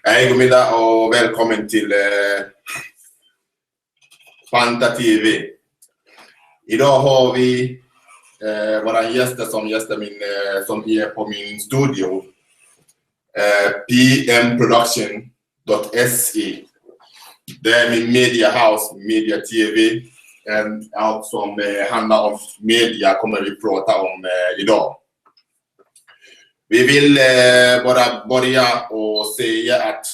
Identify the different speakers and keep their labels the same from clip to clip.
Speaker 1: Hej, god middag och välkommen till Panther TV. Idag har vi våra gäster som är på min studio. PMProduction.se. Det är min media house, media TV. Allt som handlar om media kommer vi prata om idag. Vi vill bara börja och säga att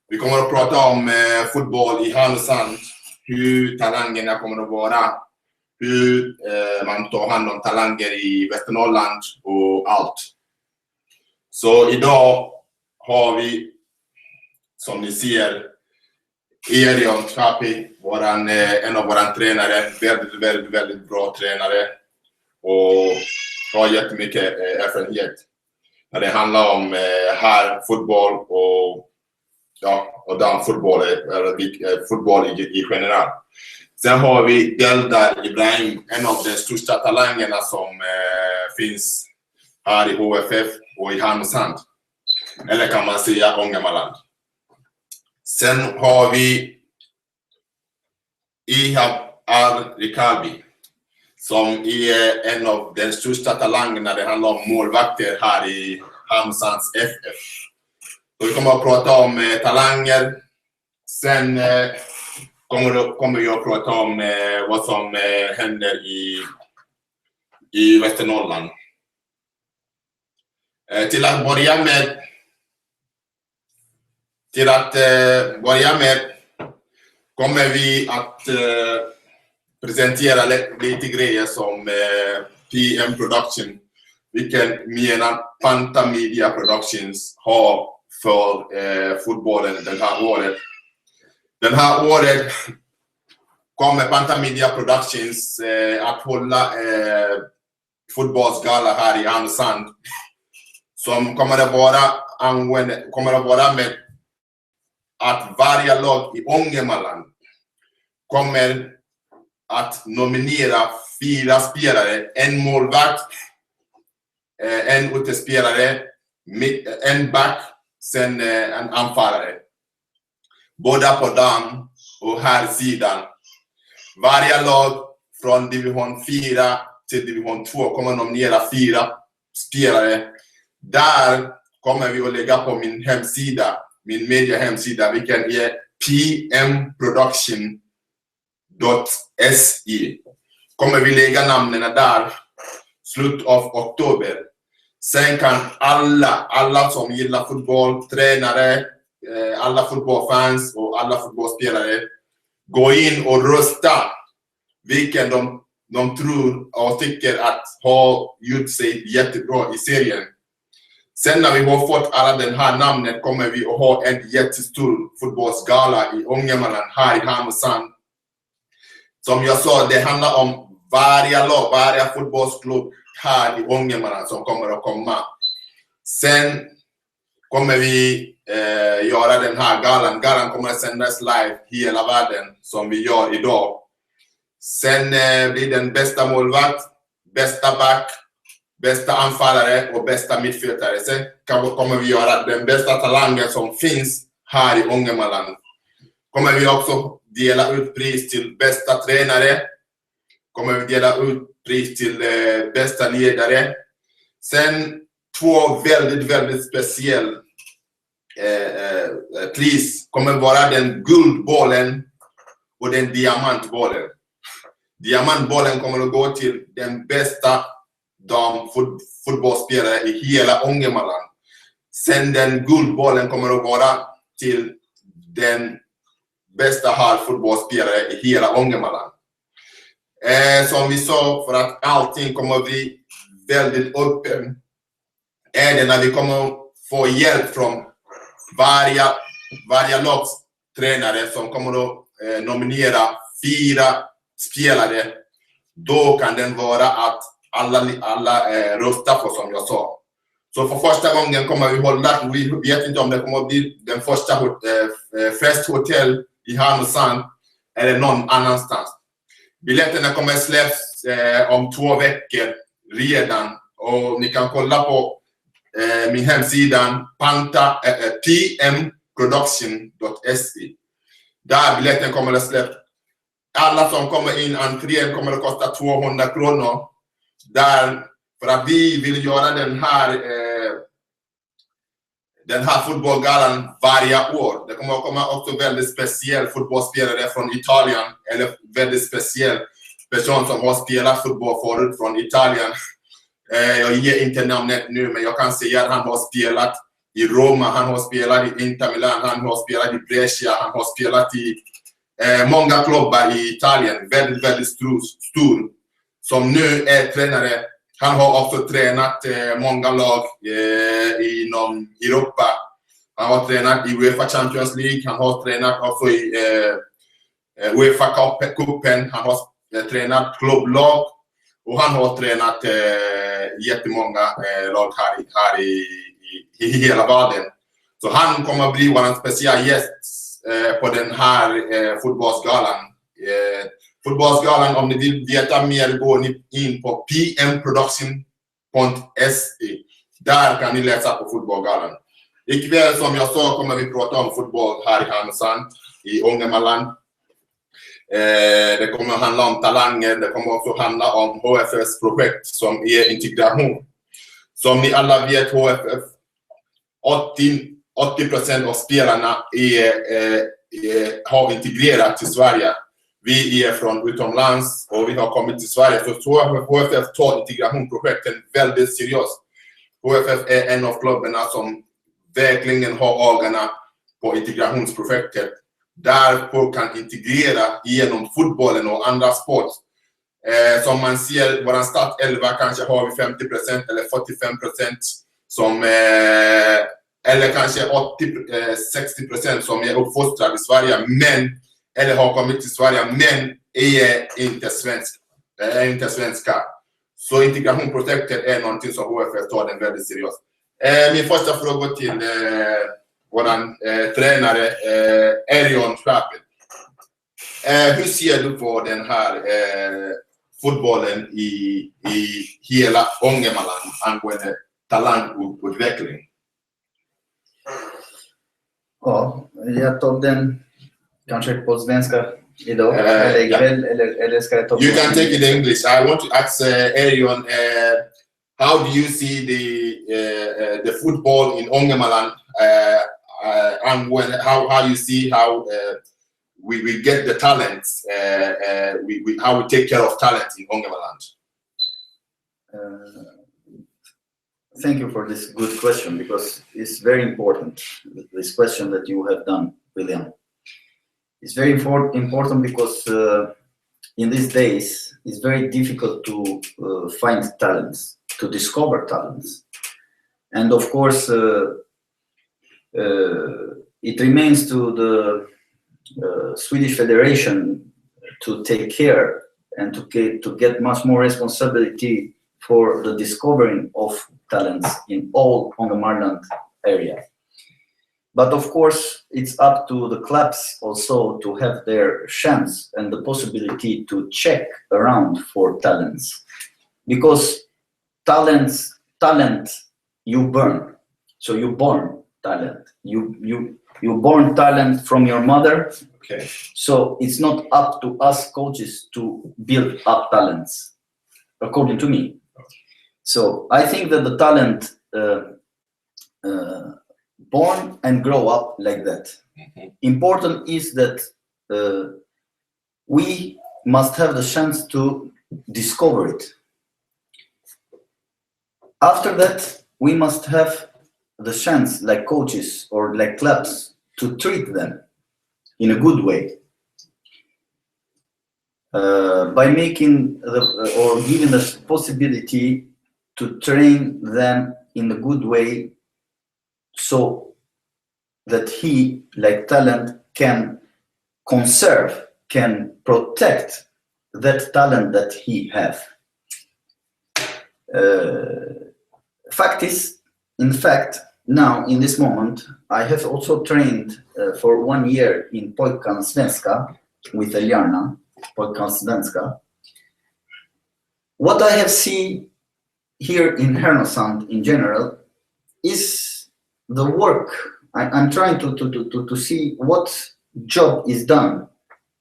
Speaker 1: vi kommer att prata om fotboll i Härnösand. Hur talangerna kommer att vara. Hur man tar hand om talanger i Västernorrland och allt. Så idag har vi, som ni ser, Erion Squapi, en av våra tränare. Väldigt bra tränare. Och har jättemycket erfarenhet när det handlar om här fotboll och fotboll i general. Sen har vi Deldar Ibrahim, en av de största talangerna som finns här i HFF och i Härnösand. Eller kan man säga Ångermanland. Sen har vi Rikalbi, som är en av de största talangerna. Det handlar om målvakter här i Härnösands FF. Så vi kommer att prata om talanger. Sen kommer vi att prata om vad som händer i Västernorrland. Till att börja med kommer vi att presentera lite grejer som PMProduction, vilken menar Panther Media Productions har för fotbollen den här året. Den här året kommer Panther Media Productions att hålla fotbollsgala här i Härnösand, som kommer att vara med att varje lag i Ångermanland kommer att nominera 4 spelare, en målvakt, en utespelare, en back, sen en anfallare. Båda på dam och här sidan. Varje lag från division 4 till division 2 kommer att nominera 4 spelare. Där kommer vi att lägga på min hemsida, min media hemsida, vilken är PMProduction.se. Kommer vi lägga namnen där slut av oktober. Sen kan alla som gillar fotboll, tränare, alla fotbollfans och alla fotbollsspelare gå in och rösta vilken de tror och tycker att har gjort sig jättebra i serien. Sen när vi har fått alla den här namnen kommer vi att ha en jättestor fotbollsgala i Ångermanland här i Härnösand. Som jag sa, det handlar om varje fotbollsklubb här i Ångermanland som kommer att komma. Sen kommer vi göra den här galan. Galan kommer att sändas live hela världen som vi gör idag. Sen blir den bästa målvakt, bästa back, bästa anfallare och bästa mittfältare. Sen kommer vi göra den bästa talangen som finns här i Ångermanland. Kommer vi också dela ut pris till bästa tränare. Kommer vi dela ut pris till bästa ledare. Sen 2 väldigt speciella pris kommer vara den guldbollen och den diamantbollen. Diamantbollen kommer att gå till den bästa fotbollsspelare i hela Ångermanland. Sen den guldbollen kommer att vara till den bästa fotbollsspelare i hela Ångermanland. Som vi sa, för att allting kommer att bli väldigt öppen, är det när vi kommer att få hjälp från varje lags tränare som kommer att nominera 4 spelare. Då kan den vara att alla röstar på, som jag sa. Så för första gången kommer vi hålla, vi vet inte om det kommer att bli den första festhotell i Härnösand eller någon annanstans. Biljetterna kommer släppas om 2 veckor redan. Och ni kan kolla på min hemsida PMProduction.se. Där biljetten kommer att släppas. Alla som kommer in, entrén kommer att kosta 200 kronor. Där, för att vi vill göra den här fotbollsgalan varje år. Det kommer att komma också väldigt speciell fotbollsspelare från Italien. Eller väldigt speciell person som har spelat fotboll förut från Italien. Jag ger inte namnet nu, men jag kan säga att han har spelat i Roma, han har spelat i Inter Milan, han har spelat i Brescia, han har spelat i många klubbar i Italien. Väldigt, väldigt stor. Som nu är tränare. Han har också tränat många lag inom Europa. Han har tränat i UEFA Champions League, han har tränat också i UEFA Cupen, han har tränat klubblag och han har tränat jättemånga lag här i hela världen. Så han kommer att bli vår specialgäst på den här fotbollsgalan. Fotbollsgalan, om ni vill veta mer, går ni in på PMProduction.se. Där kan ni läsa på fotbollsgalan. Ikväll, som jag sa, kommer vi prata om fotboll här i Härnösand, i Ångermanland. Det kommer att handla om talanger, det kommer också att handla om HFFs projekt som är Integration. Som ni alla vet, HFF, 80% av spelarna har integrerat till Sverige. Vi är från utomlands och vi har kommit till Sverige. Så HFF tar integrationprojekten väldigt seriöst. HFF är en av klubbarna som verkligen har ögonen på integrationsprojektet. Därför kan integrera genom fotbollen och andra sport. Som man ser, våran startelva kanske har vi 50% eller 45% som eller kanske 60% som är uppfostrade i Sverige, men eller har kommit till Sverige, men är inte svenska. Så integrationsprojektet är någonting som HFF tar den väldigt seriöst. Min första fråga till våran tränare Erion Squapi. Hur ser du på den här fotbollen i hela Ångermanland angående talangutveckling?
Speaker 2: Ja, jag tar den kanske på svenska idag eller ikväll, eller ska jag ta på
Speaker 1: You can take it in English. I want to ask Erion, how do you see the football in Ångermanland and how you see how we get the talents, how we take care of talent in Ångermanland?
Speaker 2: Thank you for this good question, because it's very important, this question that you have done, William. It's very important because in these days it's very difficult to find talents, to discover talents. And of course it remains to the Swedish Federation to take care and to get much more responsibility for the discovering of talents in all Ångermanland area. But of course, it's up to the clubs also to have their chance and the possibility to check around for talents. Because talent you burn. So you born talent. You born talent from your mother.
Speaker 1: Okay.
Speaker 2: So it's not up to us coaches to build up talents, according to me. So I think that the talent born and grow up like that. Mm-hmm. Important is that we must have the chance to discover it. After that, we must have the chance, like coaches or like clubs, to treat them in a good way. By making or giving the possibility to train them in a good way, so that he, like talent, can conserve, can protect that talent that he have. In fact, now in this moment, I have also trained for 1 year in Pojkarna Svenska with Eliana, Pojkarna Svenska. what I have seen here in Härnösand in general is the work. I'm trying to see what job is done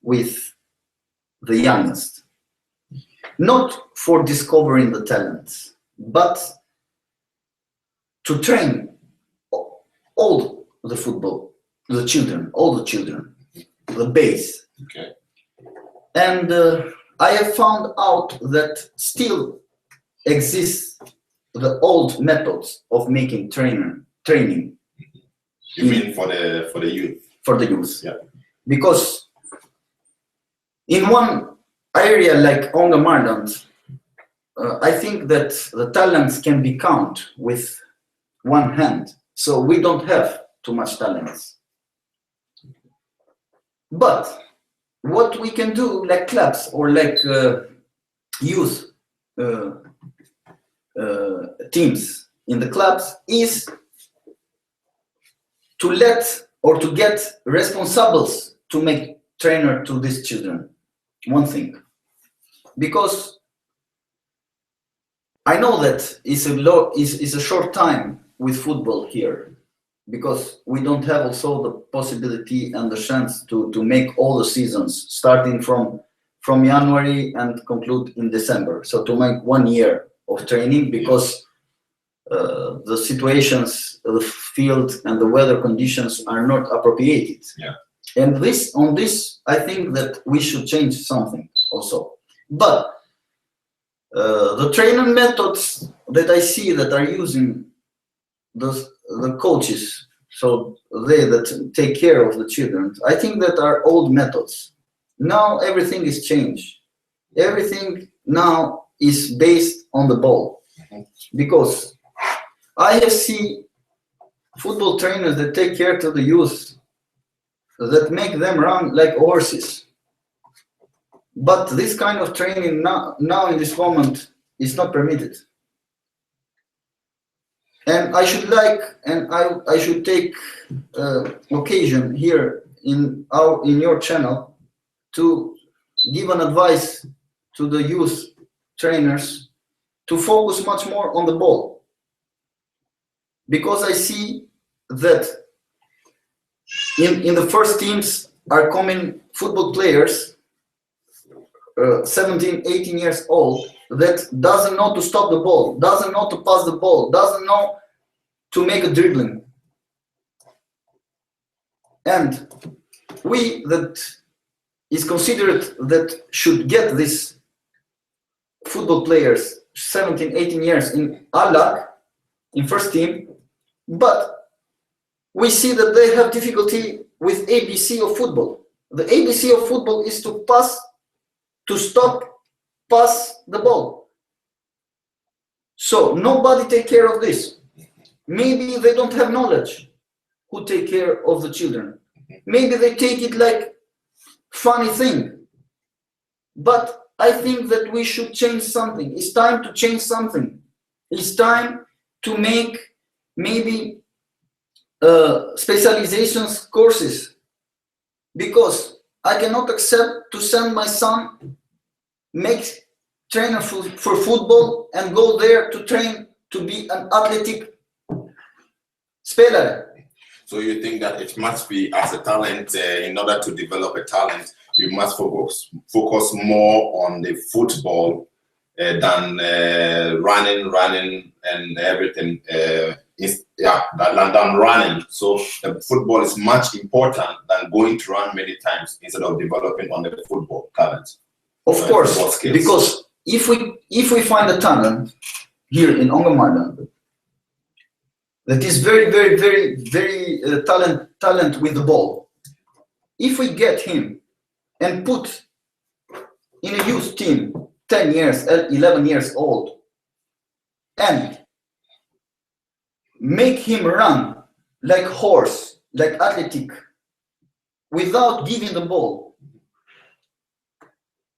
Speaker 2: with the youngest. Not for discovering the talents, but to train all the football, the children, all the children, the base.
Speaker 1: Okay.
Speaker 2: And I have found out that still exists the old methods of making training.
Speaker 1: You mean for the youth?
Speaker 2: For the youth.
Speaker 1: Yeah.
Speaker 2: Because in one area like Ångermanlands, I think that the talents can be counted with one hand. So we don't have too much talents. But what we can do, like clubs or like youth teams in the clubs, is to let or to get responsibles to make trainer to these children. One thing, because I know that it's a short time with football here, because we don't have also the possibility and the chance to make all the seasons starting from January and conclude in December. So to make 1 year of training, because the situations, the field and the weather conditions are not appropriated.
Speaker 1: Yeah.
Speaker 2: And on this, I think that we should change something also. But the training methods that I see that are using the coaches, so they that take care of the children, I think that are old methods. Now everything is changed. Everything now is based on the ball. Because I have seen football trainers that take care to the youth, that make them run like horses. But this kind of training now in this moment is not permitted. And I should I should take occasion here in your channel to give an advice to the youth trainers to focus much more on the ball. Because I see that in the first teams are coming football players 17, 18 years old that doesn't know to stop the ball, doesn't know to pass the ball, doesn't know to make a dribbling. And we that is considered that should get these football players 17, 18 years in Alak, in first team, but we see that they have difficulty with ABC of football. The ABC of football is to pass, to stop, pass the ball. So nobody take care of this. Maybe they don't have knowledge who take care of the children. Maybe they take it like funny thing. But I think that we should change something. It's time to change something. It's time to make maybe specializations courses, because I cannot accept to send my son make trainer for football and go there to train to be an athletic speler.
Speaker 1: So you think that it must be as a talent, in order to develop a talent, you must focus more on the football than running and everything. Than running. So the football is much important than going to run many times instead of developing on the football talent.
Speaker 2: Of course, because if we find a talent here in Ångermanland that is very talent with the ball, if we get him and put in a youth team 10 years, 11 years old, and make him run like horse, like athletic, without giving the ball,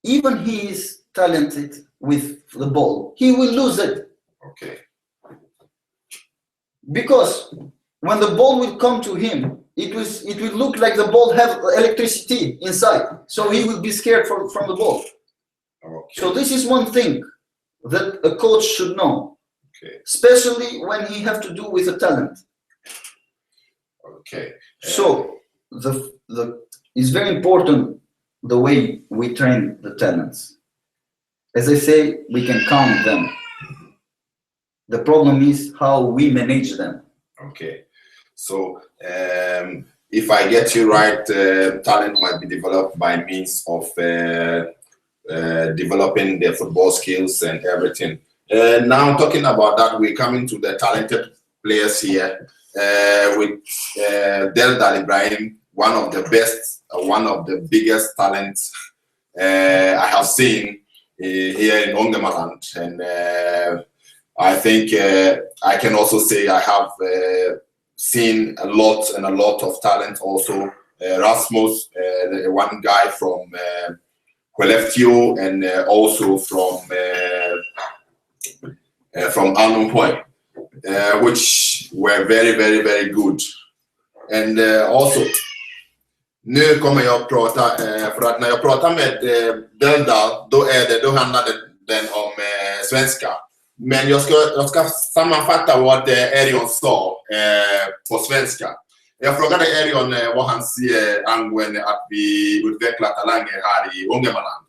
Speaker 2: even he is talented with the ball, he will lose it.
Speaker 1: Okay.
Speaker 2: Because when the ball will come to him, it will look like the ball have electricity inside, so he will be scared from the ball.
Speaker 1: Okay.
Speaker 2: So this is one thing. that a coach should know, especially when he have to do with a talent. So it's very important the way we train the talents. As I say, we can count them. The problem is how we manage them.
Speaker 1: So if I get you right, talent might be developed by means of developing their football skills and everything. Now talking about that, we're coming to the talented players here with Deldar Ibrahim, one of the best, one of the biggest talents I have seen here in Ångermanlands, and I think I can also say I have seen a lot of talent also. Rasmus, one guy from and also from Anumpoy, which were very good. And also, nu kommer jag prata, för att när jag pratar med Deldar, då handlar den om svenska. Men jag ska sammanfatta vad Erion sa på svenska. Jag frågade Erion vad han säger angående att vi utvecklar talanger här i Ångermanland.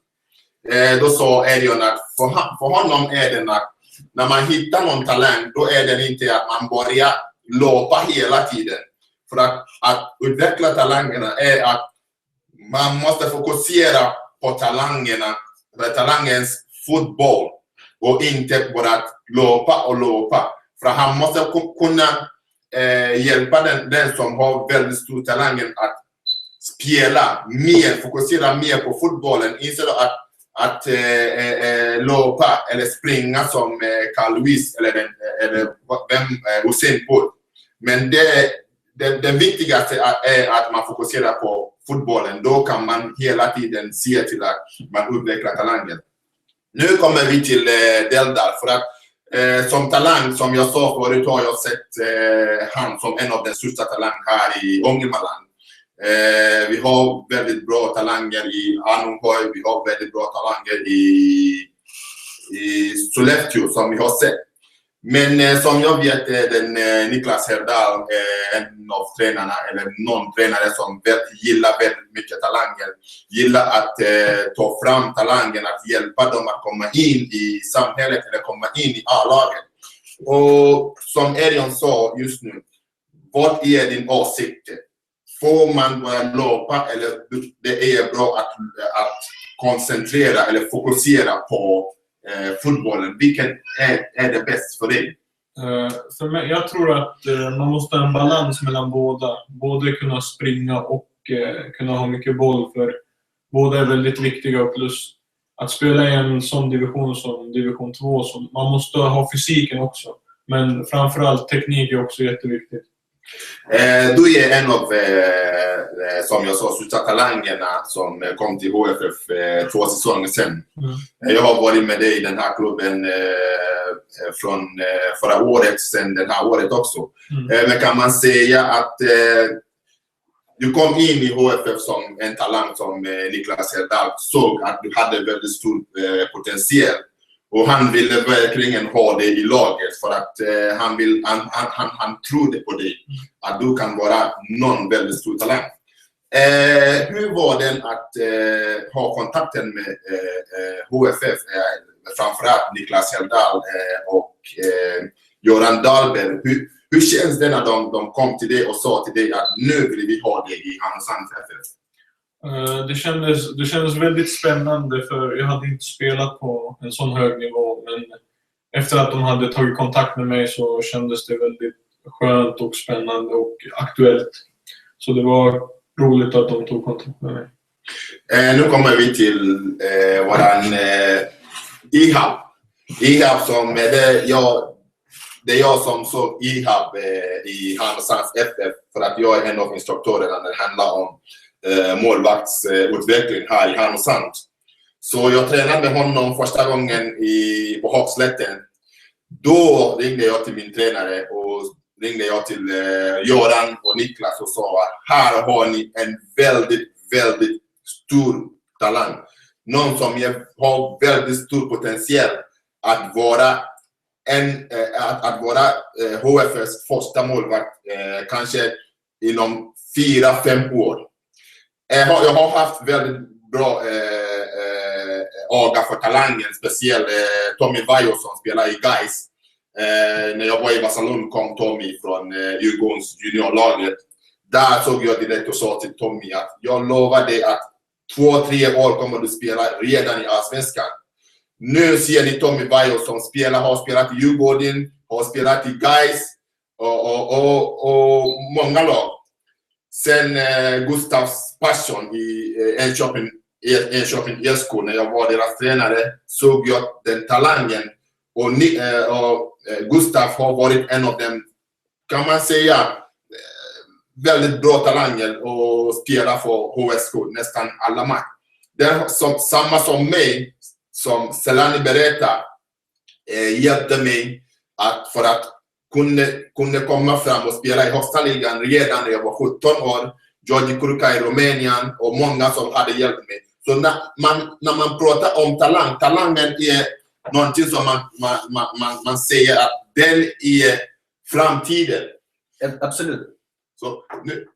Speaker 1: Då sa Erion att för honom är det att när man hittar någon talang, då är det inte att man börjar loppa hela tiden. För att utveckla talangerna är att man måste fokusera på talangens fotboll och inte bara att loppa. För han måste kunna hjälpa den som har väldigt stor talangen att spela mer, fokusera mer på fotbollen istället att loppa eller springa som Carl Lewis eller Usain Bolt. Men det viktigaste är att man fokuserar på fotbollen. Då kan man hela tiden se till att man utvecklar talangen. Nu kommer vi till Deldar, för att som talang, som jag sa förut, har jag sett han som en av de största talang här i Ångermanland. Vi har väldigt bra talanger i Anumpoy, vi har väldigt bra talanger i Sollefteå som vi har sett. Men som jag vet den Niklas Herdal, en av tränarna eller någon tränare som gillar väldigt mycket talanger, gillar att ta fram talangen, att hjälpa dem att komma in i samhället eller komma in i A-laget. Och som Erion sa just nu, vad är din åsikt? Får man börja loppa eller det är bra att koncentrera eller fokusera på fotbollen? Vilken är det bäst för dig?
Speaker 3: För mig, jag tror att man måste ha en balans mellan båda. Både kunna springa och kunna ha mycket boll, för båda är väldigt viktiga. Och plus att spela i en sån division som division 2, så man måste ha fysiken också. Men framförallt teknik är också jätteviktigt.
Speaker 1: Du är en av, som jag sa, största talangerna som kom till HFF 2 säsonger sedan. Jag har varit med dig i den här klubben från förra året, sen det här året också. Men kan man säga att du kom in i HFF som en talang som Niklas Herdal såg att du hade väldigt stor potential. Och han ville verkligen ha det i laget för att han trodde på dig. Att du kan vara någon väldigt stor talang. Hur var det att ha kontakten med HFF, framförallt Niklas Herdal och Göran Dahlberg? Hur känns det när de kom till dig och sa till dig att nu vill vi ha dig i Härnösands FF?
Speaker 3: Det kändes väldigt spännande, för jag hade inte spelat på en sån hög nivå, men efter att de hade tagit kontakt med mig så kändes det väldigt skönt och spännande och aktuellt. Så det var roligt att de tog kontakt med mig.
Speaker 1: Nu kommer vi till våran IHAB som det är jag som såg IHAB i Härnösands FF, för att jag är en av instruktörerna när det handlar om målvaktsutveckling här i Härnösand. Så jag tränade med honom första gången på Hakslätten. Då ringde jag till min tränare och ringde jag till Göran och Niklas och sa att här har ni en väldigt stor talang. Någon som har väldigt stor potential att vara HFFs första målvakt kanske inom 4-5 år. Jag har haft väldigt bra aga för talangen, speciellt Tommy Vajo som spelar i Gais. När jag var i Barcelona kom Tommy från Djurgårdens juniorlaget. Där såg jag direkt och sa till Tommy att jag lovar dig att 2-3 år kommer du spela redan i Allsvenskan. Nu ser ni Tommy Vajo som har spelat i Djurgården, har spelat i Gais och många lag. Sen Gustavs passion i Enköping SK, när jag var deras tränare, såg jag den talangen. Och Gustav har varit en av dem, kan man säga, väldigt bra talanger och spelar för HSK nästan alla matcher. Det är samma som mig, som Selani berättar, hjälpte mig för att kunna komma fram och spela i högsta ligan redan när jag var 17 år. Georgi Kuruka i Rumänien och många som hade hjälpt mig. Så när man pratar om talangen är någonting som man säger att den är framtiden.
Speaker 2: Absolut.
Speaker 1: Så nu.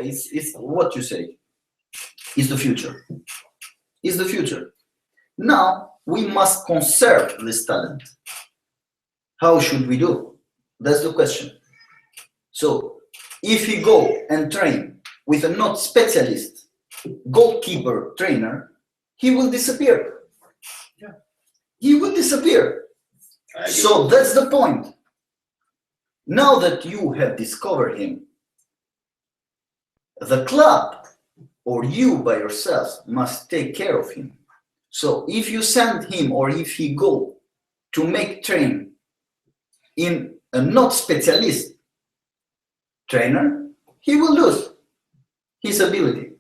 Speaker 2: It's what you say is the future. Is the future. Now we must conserve this talent. How should we do? That's the question. So if you go and train with a not specialist goalkeeper trainer, he will disappear. Yeah. He will disappear. So that's the point. Now that you have discovered him, the club or you by yourself must take care of him. So if you send him or if he go to make train in a not specialist trainer, he will lose his ability.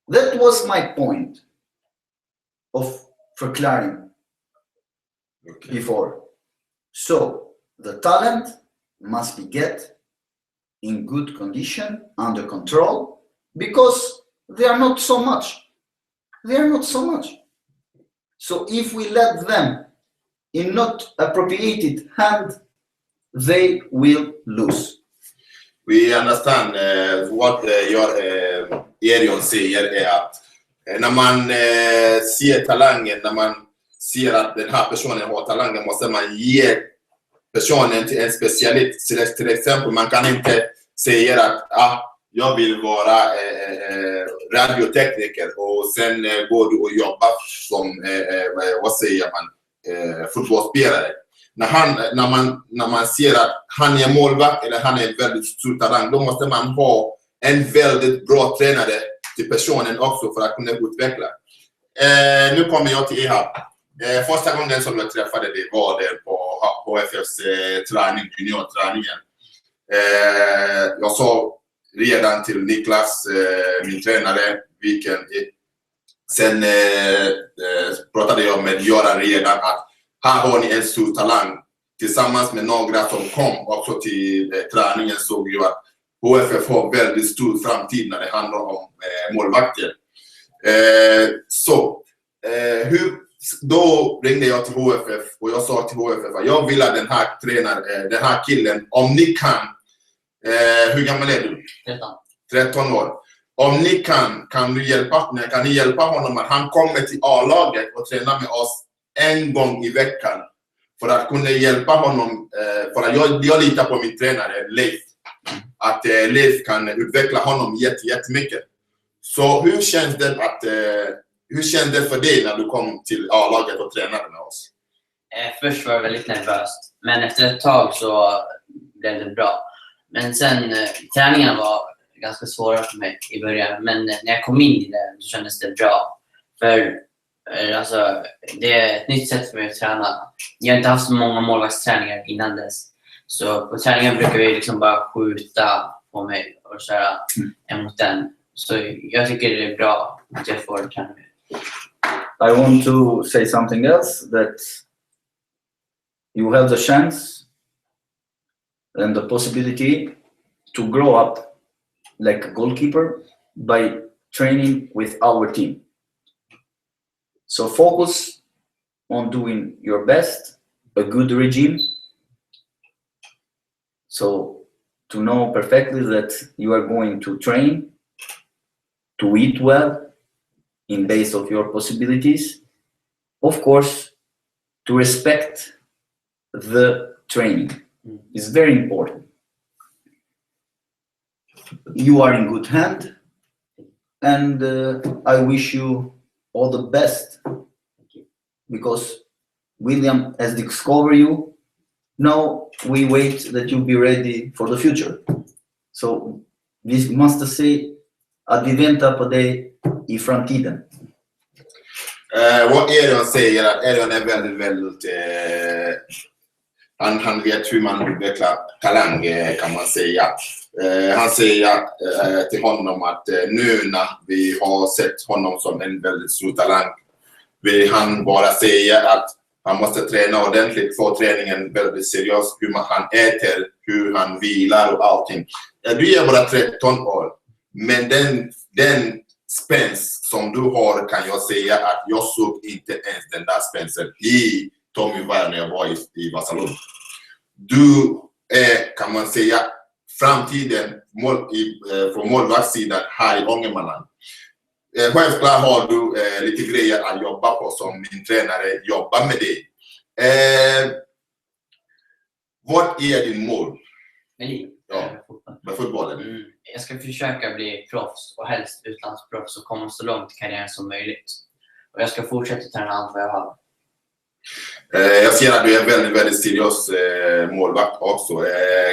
Speaker 2: That was my point of förklaring before. So the talent must be get in good condition, under control, because they are not so much. They are not so much. So if we let them in not appropriated hand, they will lose.
Speaker 1: We understand what your Erion säger är att när man ser talangen, när man ser att den här personen har talangen, måste man ge personen till en specialist. Till exempel, man kan inte säga att jag vill vara radiotekniker och sen går du och jobbar som vad säger man, fotbollsspelare. När man ser att han är målvakt eller han är väldigt stor talang, då måste man ha en väldigt bra tränare till personen också för att kunna utveckla. Nu kommer jag till här. Första gången som jag träffade dig var det på HFFs träning, juniorträningen. Jag sa redan till Niklas, min tränare, sen pratade jag med Göran redan att här har ni en stor talang. Tillsammans med några som kom också till träningen såg jag att HFF har väldigt stor framtid när det handlar om målvakter. Då ringde jag till HFF och jag sa till HFF att jag vill att den här killen, om ni kan, hur gammal är du? 13 år. Om ni kan ni hjälpa honom att han kommer till A-laget och tränar med oss en gång i veckan för att kunna hjälpa honom, för att jag litar på min tränare Leif, att Leif kan utveckla honom jättemycket. Så hur känns det för dig när du kom till A-laget och tränade med oss?
Speaker 4: Först var jag väldigt nervöst, men efter ett tag så blev det bra. Men sen träningarna var ganska svåra för mig i början, men när jag kom in i det så kändes det bra. För alltså, det är ett nytt sätt för mig att träna. Jag har inte haft så många målvaktsträningar innan dess. Så på träningen brukar vi liksom bara skjuta på mig och köra emot den. Så jag tycker det är bra att jag får träna med.
Speaker 2: I want to say something else, that you have the chance and the possibility to grow up like a goalkeeper by training with our team. So focus on doing your best, a good regime. So to know perfectly that you are going to train, to eat well, in base of your possibilities. Of course, to respect the training is very important. You are in good hand, and I wish you all the best, because William has discovered you. Now we wait that you be ready for the future. So vi måste se att vi väntar på dig i framtiden.
Speaker 1: Vad Erion säger, att Erion är väldigt han vet hur man utvecklar talang, kan man säga. Han säger till honom att nu när vi har sett honom som en väldigt stor talang, vill han bara säga att han måste träna ordentligt, få träningen väldigt seriös, hur han äter, hur han vilar och allting. Du är bara 13 år, men den spänst som du har, kan jag säga att jag såg inte ens den där spänsten i Tommy Värld när jag var i Barcelona. Du är, kan man säga, framtiden från målvaktssidan här i Ångermanland. Självklart har du lite grejer att jobba på som min tränare jobbar med dig. Vad är din mål? Med fotbollen?
Speaker 4: Jag ska försöka bli proffs och helst utlandsproffs och komma så långt i karriären som möjligt. Och jag ska fortsätta träna allt vad jag har.
Speaker 1: Jag ser att du är väldigt seriös målvakt också,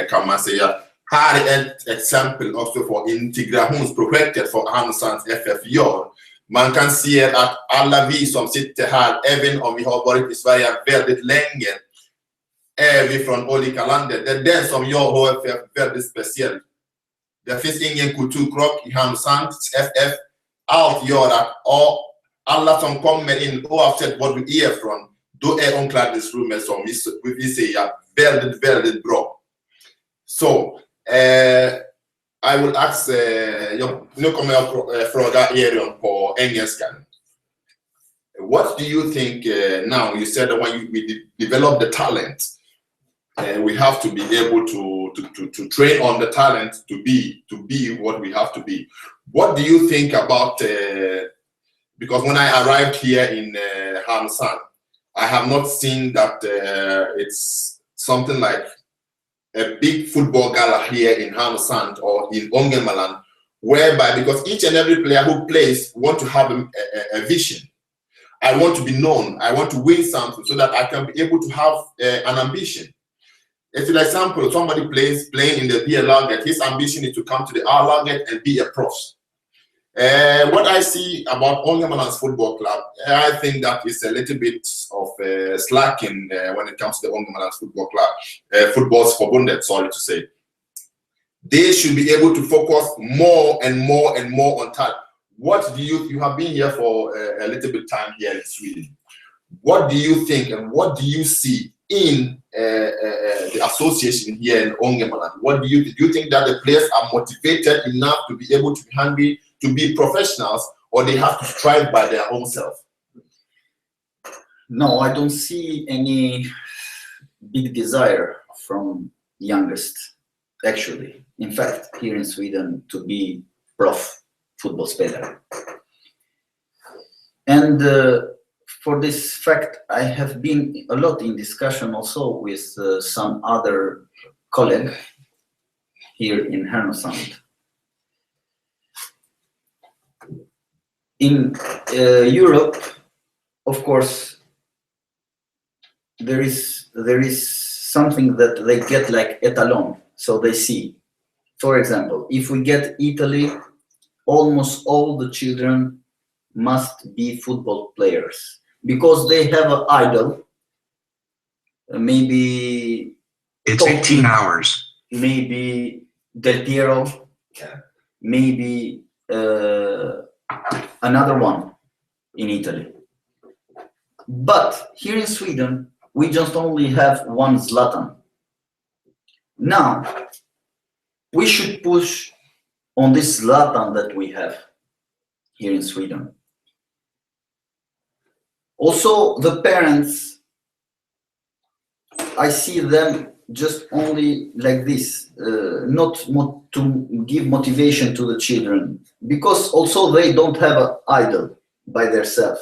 Speaker 1: kan man säga. Här är ett exempel också på integrationsprojektet för Härnösands FF gör. Man kan se att alla vi som sitter här, även om vi har varit i Sverige väldigt länge, är vi från olika länder. Det är det som gör HFF väldigt speciellt. Det finns ingen kulturkrock i Härnösands FF. Allt gör att alla som kommer in, oavsett var du är från, då är omklädningsrummet, som vi säger, väldigt bra. Så I will ask, nu kommer jag fråga Erion på engelska. What do you think now? You said that when we develop the talent, we have to be able to train on the talent to be what we have to be. What do you think about? Because when I arrived here in Härnösand, I have not seen that it's something like a big football gala here in Härnösand or in Ångermanland, whereby, because each and every player who plays want to have a vision. I want to be known. I want to win something so that I can be able to have an ambition. If, for example, somebody playing in the B Laget, his ambition is to come to the R Laget and be a prof. What I see about Ångermanlands Football Club, I think that is a little bit of slacking when it comes to the Ångermanlands Football Club, Fotbolls Förbundet, sorry to say. They should be able to focus more and more on talent. What do you have been here for a little bit time here in Sweden? What do you think and what do you see in the association here in Ångermanland? What do you think that the players are motivated enough to be able to be hungry, to be professionals, or they have to strive by their own self?
Speaker 2: No, I don't see any big desire from youngest, actually. In fact, here in Sweden, to be prof football player. And for this fact, I have been a lot in discussion also with some other colleagues here in Härnösand. In Europe, of course, there is something that they get like etalon, so they see. For example, if we get Italy, almost all the children must be football players because they have an idol. Maybe
Speaker 5: it's 18 hours.
Speaker 2: Maybe Del Piero. Maybe another one in Italy. But here in Sweden, we just only have one Zlatan. Now, we should push on this Zlatan that we have here in Sweden. Also, the parents, I see them just only like this, not to give motivation to the children, because also they don't have an idol by themselves.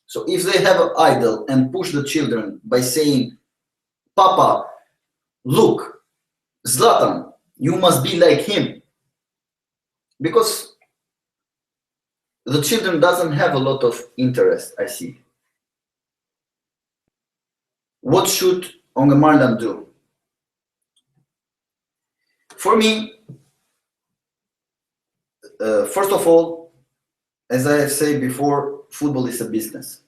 Speaker 2: So if they have an idol and push the children by saying, Papa, look, Zlatan, you must be like him, because the children doesn't have a lot of interest, I see. What should Ångermanland do? For me, first of all, as I have said before, football is a business.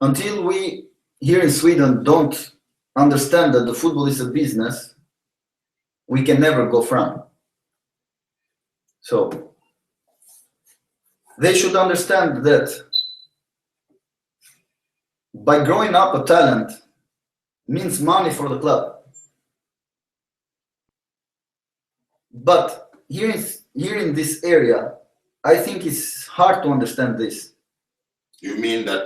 Speaker 2: Until we here in Sweden don't understand that the football is a business, we can never go from. So they should understand that by growing up a talent means money for the club. But here in this area, I think it's hard to understand this.
Speaker 1: You mean that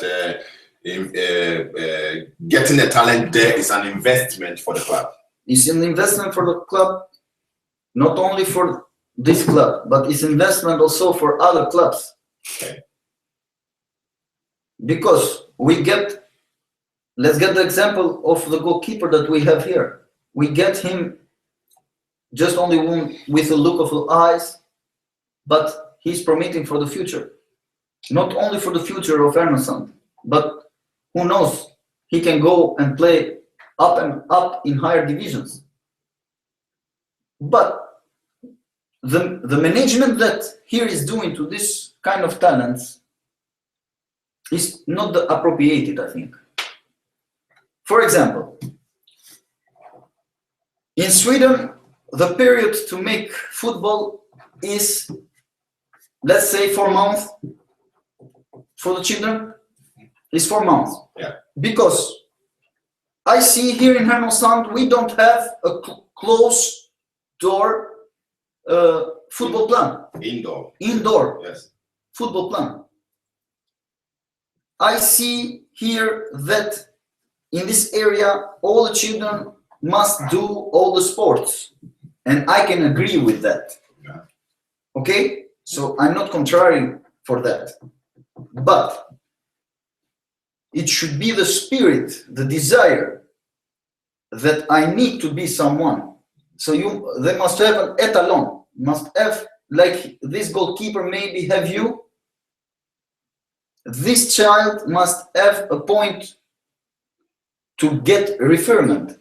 Speaker 1: getting a talent there is an investment for the club?
Speaker 2: It's an investment for the club, not only for this club, but it's investment also for other clubs.
Speaker 1: Okay.
Speaker 2: Because let's get the example of the goalkeeper that we have here. We get him just only with a look of the eyes, but he's promising for the future. Not only for the future of Ernesson, but who knows, he can go and play up and up in higher divisions. But the management that here is doing to this kind of talents is not appropriated, I think. For example, in Sweden, the period to make football is, let's say, 4 months for the children. It's 4 months.
Speaker 1: Yeah.
Speaker 2: Because I see here in Hermosan, we don't have a closed door football plan. Indoor.
Speaker 1: Yes.
Speaker 2: Football plan. I see here that in this area, all the children must do all the sports. And I can agree with that.
Speaker 1: Yeah.
Speaker 2: Okay? So I'm not contrary for that. But it should be the spirit, the desire that I need to be someone. So they must have an etalon, must have, like this goalkeeper maybe have you. This child must have a point to get referment.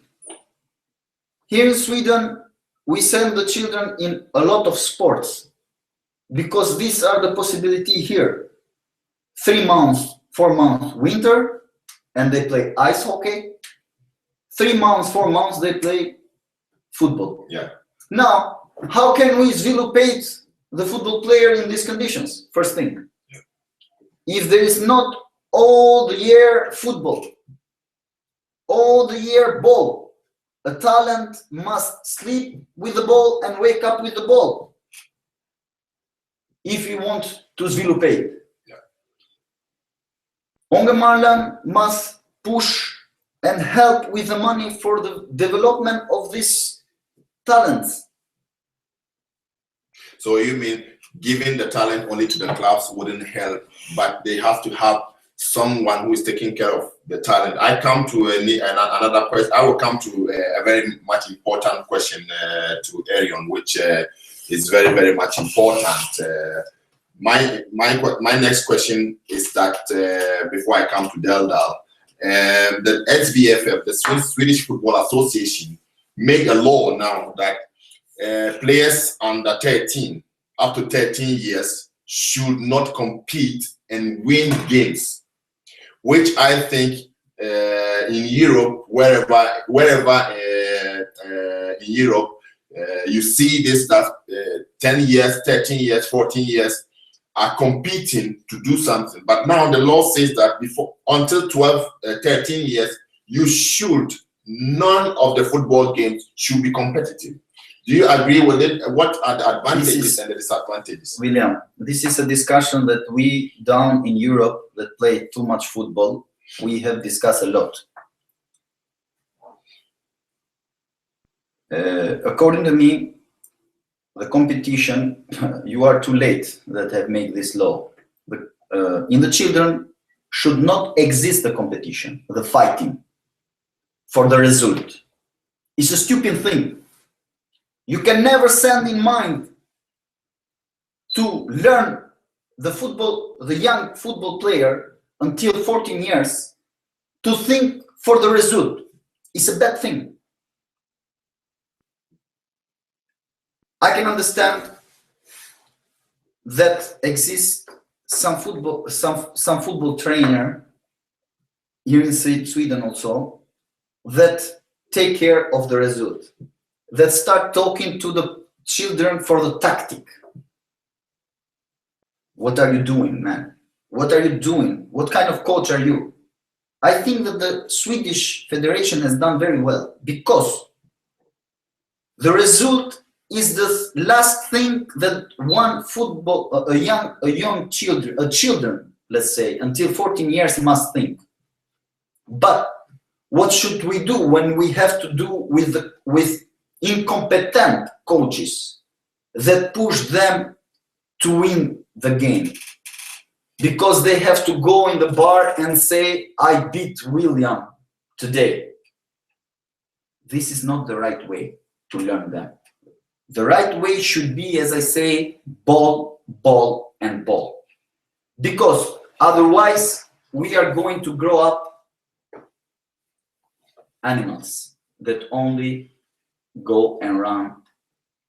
Speaker 2: Here in Sweden, we send the children in a lot of sports because these are the possibility here. 3 months, 4 months winter, and they play ice hockey. 3 months, 4 months, they play football.
Speaker 1: Yeah.
Speaker 2: Now, how can we developate the football player in these conditions? First thing, yeah. If there is not all the year football, all the year ball, a talent must sleep with the ball and wake up with the ball if you want to develop. Ångermanland must push and help with the money for the development of these talents.
Speaker 1: So you mean giving the talent only to the clubs wouldn't help, but they have to have someone who is taking care of the talent. I come to another question. I will come to a very much important question to Erion, which is very, very much important. My next question is that before I come to Deldar, the SVFF, the Swedish Football Association, made a law now that players under 13, up to 13 years, should not compete and win games, which I think in Europe, wherever in Europe, you see this, that 10 years, 13 years, 14 years are competing to do something. But now the law says that until 13 years, none of the football games should be competitive. Do you agree with it? What are the advantages and the disadvantages?
Speaker 2: William, this is a discussion that we down in Europe that play too much football, we have discussed a lot. According to me, the competition, you are too late that have made this law. In the children should not exist the competition, the fighting for the result. It's a stupid thing. You can never send in mind to learn the young football player until 14 years to think for the result. It's a bad thing. I can understand that exists some football trainer here in Sweden also that take care of the result, that start talking to the children for the tactic. What are you doing, man? What are you doing? What kind of coach are you? I think that the Swedish Federation has done very well, because the result is the last thing that one football, children, let's say, until 14 years must think. But what should we do when we have to do with incompetent coaches that push them to win the game? Because they have to go in the bar and say, I beat William today. This is not the right way to learn them. The right way should be, as I say, ball, ball, and ball. Because otherwise, we are going to grow up animals that only go and run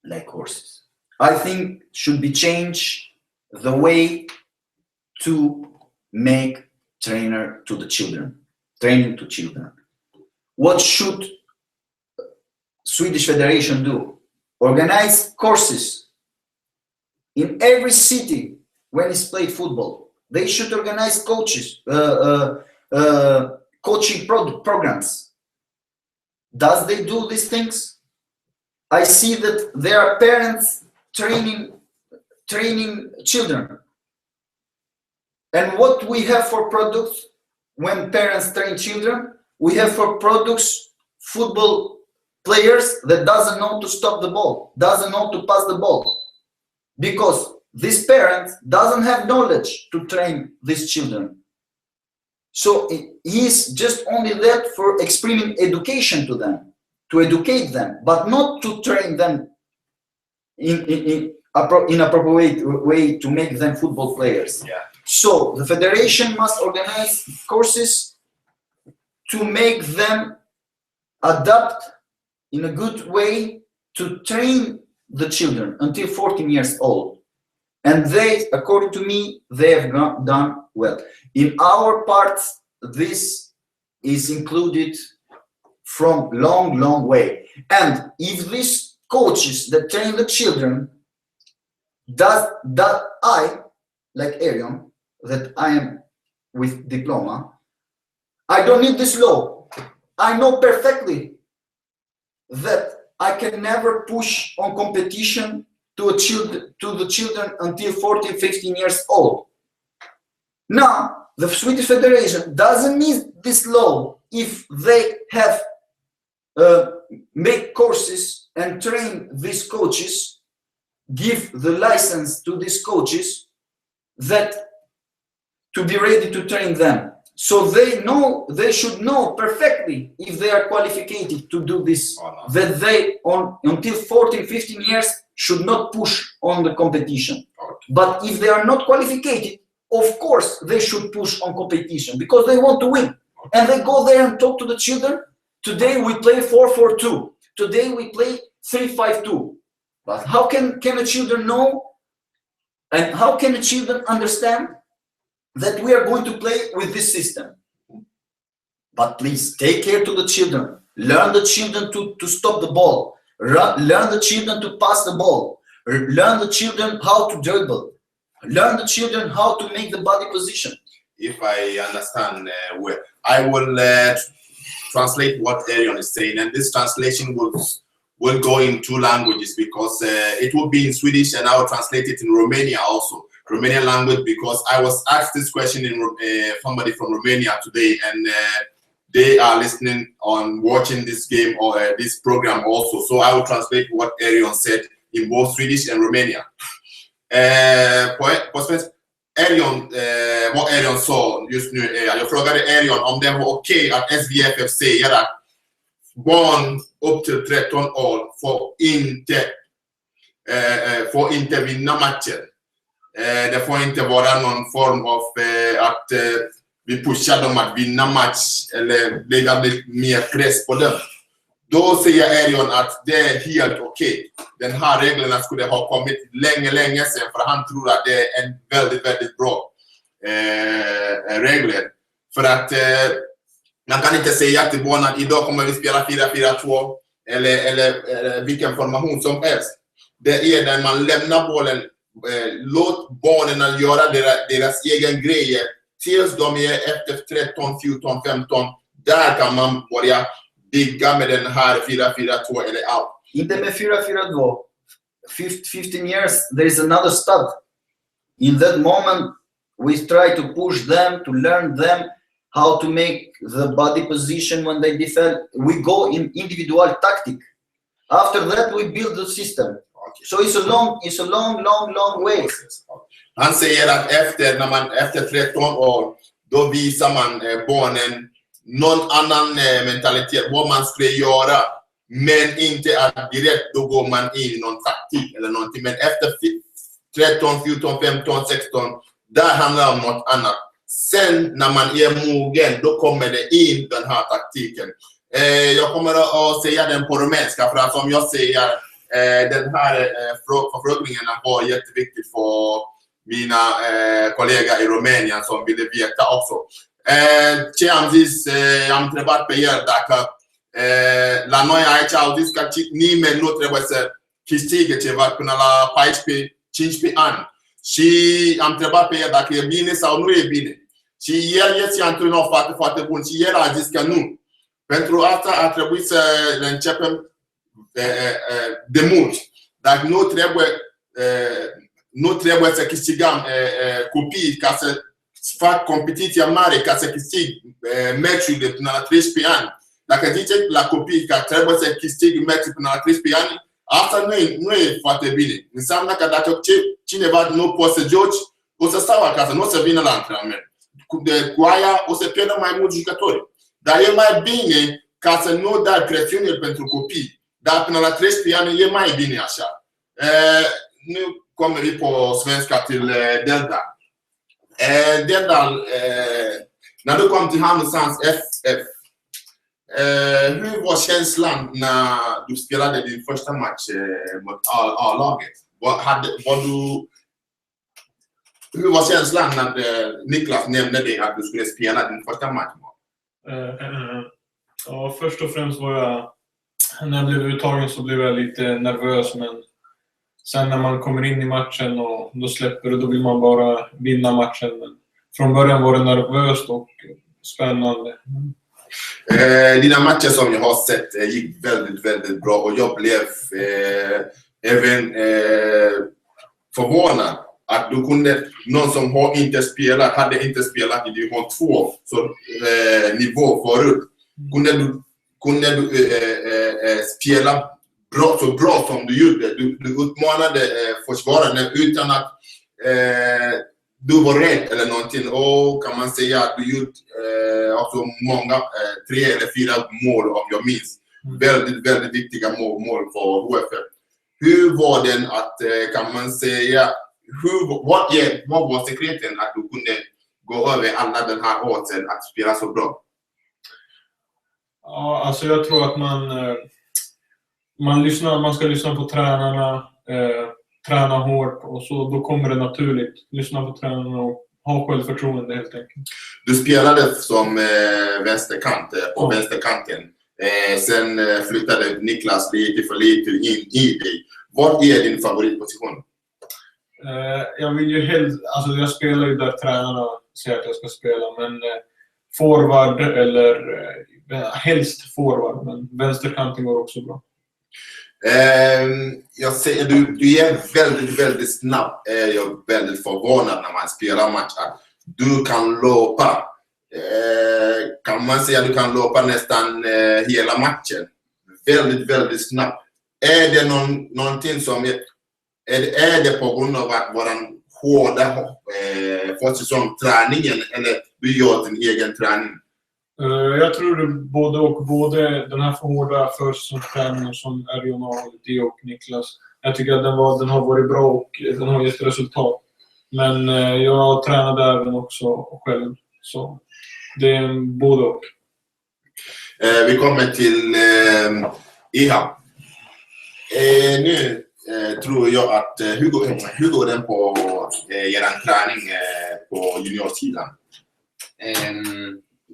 Speaker 2: like horses. I think should be changed the way to make training to children. What should Swedish Federation do? Organize courses in every city when it's played football. They should organize coaches, coaching programs. Does they do these things? I see that there are parents training children. And what we have for products when parents train children, we have for products football players that doesn't know to stop the ball, doesn't know to pass the ball, because this parent doesn't have knowledge to train these children. So he's just only there for explaining education to them, to educate them, but not to train them in appropriate way to make them football players.
Speaker 1: Yeah.
Speaker 2: So the federation must organize courses to make them adapt in a good way to train the children until 14 years old. And they, according to me, they have done well. In our parts, this is included from long way. And if these coaches that train the children, that I, like Erion, that I am with diploma, I don't need this law. I know perfectly that I can never push on competition to the children until 14, 15 years old. Now, the Swedish Federation doesn't need this law if they have make courses and train these coaches, give the license to these coaches that to be ready to train them. So they should know perfectly if they are qualified to do this, that they until 14, 15 years should not push on the competition. But if they are not qualified, of course they should push on competition because they want to win. And they go there and talk to the children. Today we play 4-4-2. Today we play 3-5-2. But how can the children know, and how can the children understand that we are going to play with this system? But please take care to the children. Learn the children to stop the ball. Learn the children to pass the ball. Learn the children how to dribble. Learn the children how to make the body position.
Speaker 1: If I understand well, I will translate what Erion is saying, and this translation will will go in 2 languages because it will be in Swedish and I will translate it in Romania also. Romanian language, because I was asked this question in somebody from Romania today, and they are listening on watching this game or this program also. So I will translate what Erion said in both Swedish and Romania. Erion, vad Erion sa just nu är, jag frågade Erion om det var okej att SVFF säger att barn upp till 13 år får inte vinna matchen. Det får inte vara någon form av att vi pushar dem att vinna match eller lägga lite mer press på dem. Då säger Erion att det är helt okej. Den här reglerna skulle ha kommit länge sedan, för han tror att det är en väldigt bra regler. För att man kan inte säga till barnen att idag kommer vi spela 4-4-2 eller vilken formation som helst. Det är när man lämnar bollen, låt barnen göra deras egen grejer tills de är efter 13, 14, 15. Där kan man börja bygga med den här 4-4-2 eller allt.
Speaker 2: Inte med 4-4-2. 15 years, there is another stud. In that moment, we try to push them, to learn them how to make the body position when they defend. We go in individual tactic. After that, we build the system. Okay. So it's a long way.
Speaker 1: Han säger att efter 13 år, då visar man barnen någon annan mentalitet, vad man ska göra. Men inte att direkt då går man in i någon taktik eller någonting. Men efter 13, 14, 15, 16, där handlar det om något annat. Sen när man är mogen, då kommer det in den här taktiken. Jag kommer att säga den på rumänska, för att som jag säger, den här förfrågningen var jätteviktig för mina kollegor i Rumänien som ville veta också. Ce am zis, am întrebat pe el dacă la noi aici au zis că nimeni nu trebuie să câștige ceva până la 14-15 ani. Și am întrebat pe el dacă e bine sau nu e bine. Și el este antrenor foarte bun și el a zis că nu. Pentru asta a trebuit să le începem de mult. Dacă nu trebuie să câștigăm copiii ca să fac competiția mare, ca să câștig meciurile până la 13 ani. Dacă zice la copii că trebuie să câștigi meciul până la 13 ani, asta nu e foarte bine. Înseamnă că dacă cineva nu poate să joci, o să stau acasă, nu o să vină la antrenament. Cu aia o să pierdă mai mulți jucători. Dar e mai bine ca să nu dai presiune pentru copii. Dar până la 13 ani e mai bine așa. Nu kommer vi på svenska till Deldar. Deldar, när du kom till Hammarby FF, hur var känslan när du spelade din första match mot A-laget? Hur var känslan när Niklas nämnde dig att du skulle spela din första match?
Speaker 3: Ja, först och främst var jag, när jag blev uttagen så blev jag lite nervös, men sen när man kommer in i matchen och då släpper det, då vill man bara vinna matchen. Men från början var det nervöst och spännande.
Speaker 1: Dina matcher som jag har sett gick väldigt bra, och jag blev även förvånad att du kunde, någon som hade inte spelat i division 2 så nivå förut, kunde du spela så bra som du gjorde. Du utmanade försvararna utan att du var rädd eller någonting, och kan man säga att du gjort också många 3 eller 4 mål om jag minns. Väldigt viktiga mål för HFF. Hur var den att, kan man säga, vad var sekretet att du kunde gå över alla den här åren att spela så bra?
Speaker 3: Ja, alltså jag tror att man ska lyssna på tränarna, träna hårt, och så då kommer det naturligt. Lyssna på tränarna och ha självförtroende helt enkelt. Du
Speaker 1: spelade som vänsterkant på vänsterkanten. Sen flyttade Niklas lite in i dig. Vad är din favoritposition?
Speaker 3: Jag vill ju helst, alltså jag spelar ju där tränarna säger att jag ska spela, men forward eller helst forward, men vänsterkanten går också bra.
Speaker 1: Jag säger, du är väldigt snabb. Jag är väldigt förvånad när man spelar match. Du kan löpa. Kan man säga att du kan löpa nästan hela matchen. Väldigt snabb. Är det någonting som är det på grund av att våran hårda försäsongsträningen, eller du gör din egen träning?
Speaker 3: Jag tror det både och. Både den här för hårda försäsongsträningen som Erion har hållit i och Niklas. Jag tycker att den har varit bra och den har gett resultat. Men jag tränade även också själv. Så det är både och.
Speaker 1: Vi kommer till Iha. Nu tror jag att hur går den på er träning på juniorsidan?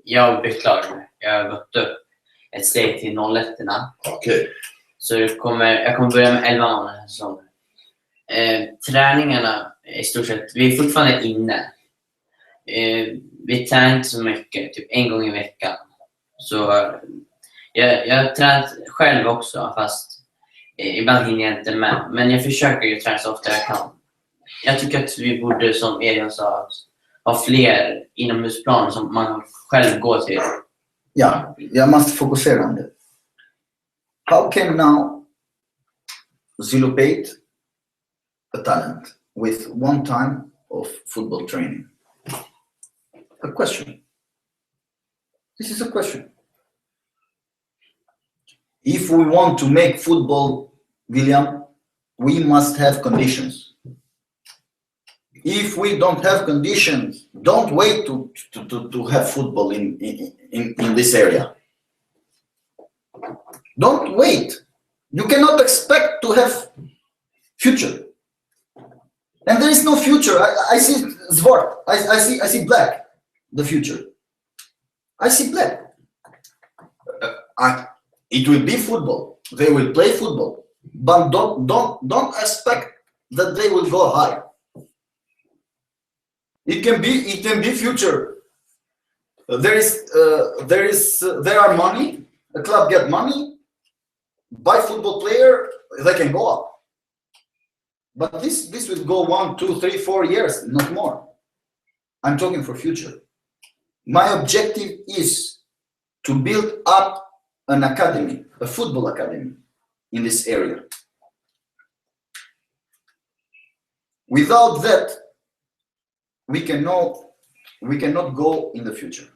Speaker 4: Jag blir klar. Jag har gått upp ett steg till 01-erna.
Speaker 1: Okej.
Speaker 4: Så jag kommer börja med 11 månader den här säsongen. Träningarna i stort sett, vi är fortfarande inne. Vi tränar inte så mycket, typ en gång i veckan. Så jag har tränat själv också, fast ibland hinner jag inte med. Men jag försöker ju träna så ofta jag kan. Jag tycker att vi borde, som Erion sa, ha fler inomhusplaner som man själv går till.
Speaker 2: Ja, jag måste fokusera på det. How can now xylopate a talent with one time of football training? A question. This is a question. If we want to make football, William, we must have conditions. If we don't have conditions, don't wait to have football in this area. Don't wait. You cannot expect to have future. And there is no future. I see zwart. I see black. The future. I see black. It will be football. They will play football, but don't expect that they will go high. It can be future. There are money. A club get money. Buy football player. They can go up. But this will go 1, 2, 3, 4 years, not more. I'm talking for future. My objective is to build up an academy, a football academy in this area. Without that, we cannot go in the future.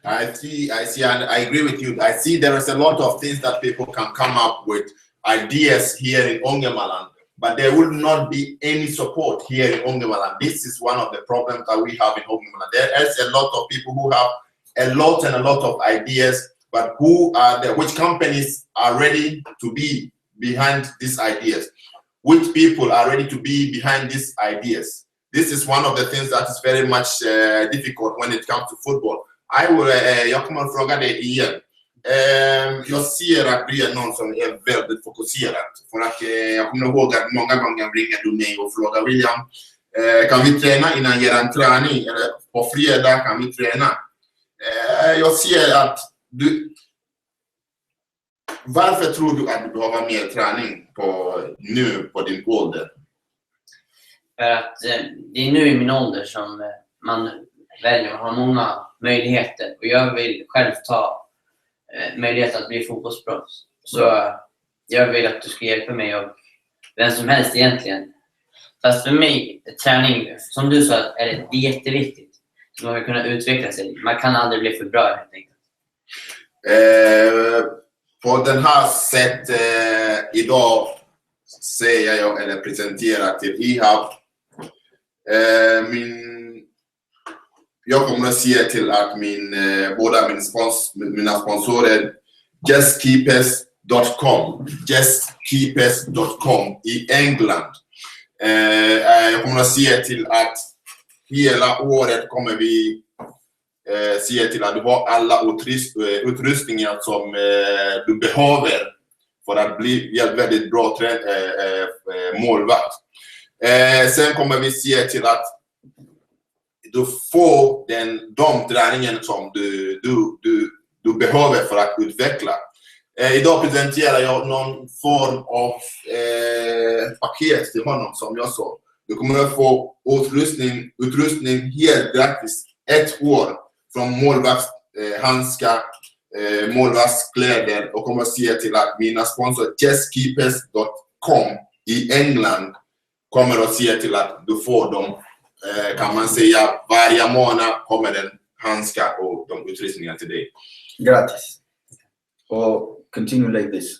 Speaker 1: I see, and I agree with you. I see there is a lot of things that people can come up with ideas here in Ångermanland, but there will not be any support here in Ångermanland. This is one of the problems that we have in Ångermanland. There is a lot of people who have a lot of ideas, but who are there? Which companies are ready to be behind these ideas? Which people are ready to be behind these ideas? This is one of the things that is very much difficult when it comes to football. Jag kommer att fråga dig igen. Jag ser att du är någon som är väldigt fokuserad. För att jag kommer ihåg att många gånger ringer du mig och frågar William, kan vi träna innan er träning? Eller på fredag kan vi träna? Jag ser att varför tror du att du behöver mer träning nu på din ålder?
Speaker 4: För att det är nu i min ålder som man väljer att ha många möjligheter. Och jag vill själv ta möjligheten att bli fotbollsproffs. Så jag vill att du ska hjälpa mig och vem som helst egentligen. Fast för mig, träning, som du sa, är det jätteviktigt. Så man vill kunna utveckla sig. Man kan aldrig bli för bra helt enkelt.
Speaker 1: På den här sätt idag säger jag eller presenterar till IHAB. Jag kommer att säga till att båda mina sponsorer justkeepers.com i England. Jag kommer att säga till att hela året kommer vi säga till att du har alla utrustningar som du behöver för att bli väldigt bra målvakt. Sen kommer vi säga till att du får de träningen som du behöver för att utveckla. Idag presenterar jag någon form av paket till honom, som jag sa. Du kommer att få utrustning helt gratis. 1 år från målvaktshandskar, målvaktskläder, och kommer att se till att mina sponsor chesskeepers.com i England kommer att se till att du får dem, kan man säga, varje månad kommer den handskar och de utrustningar till dig.
Speaker 2: Gratis. Och continue like this.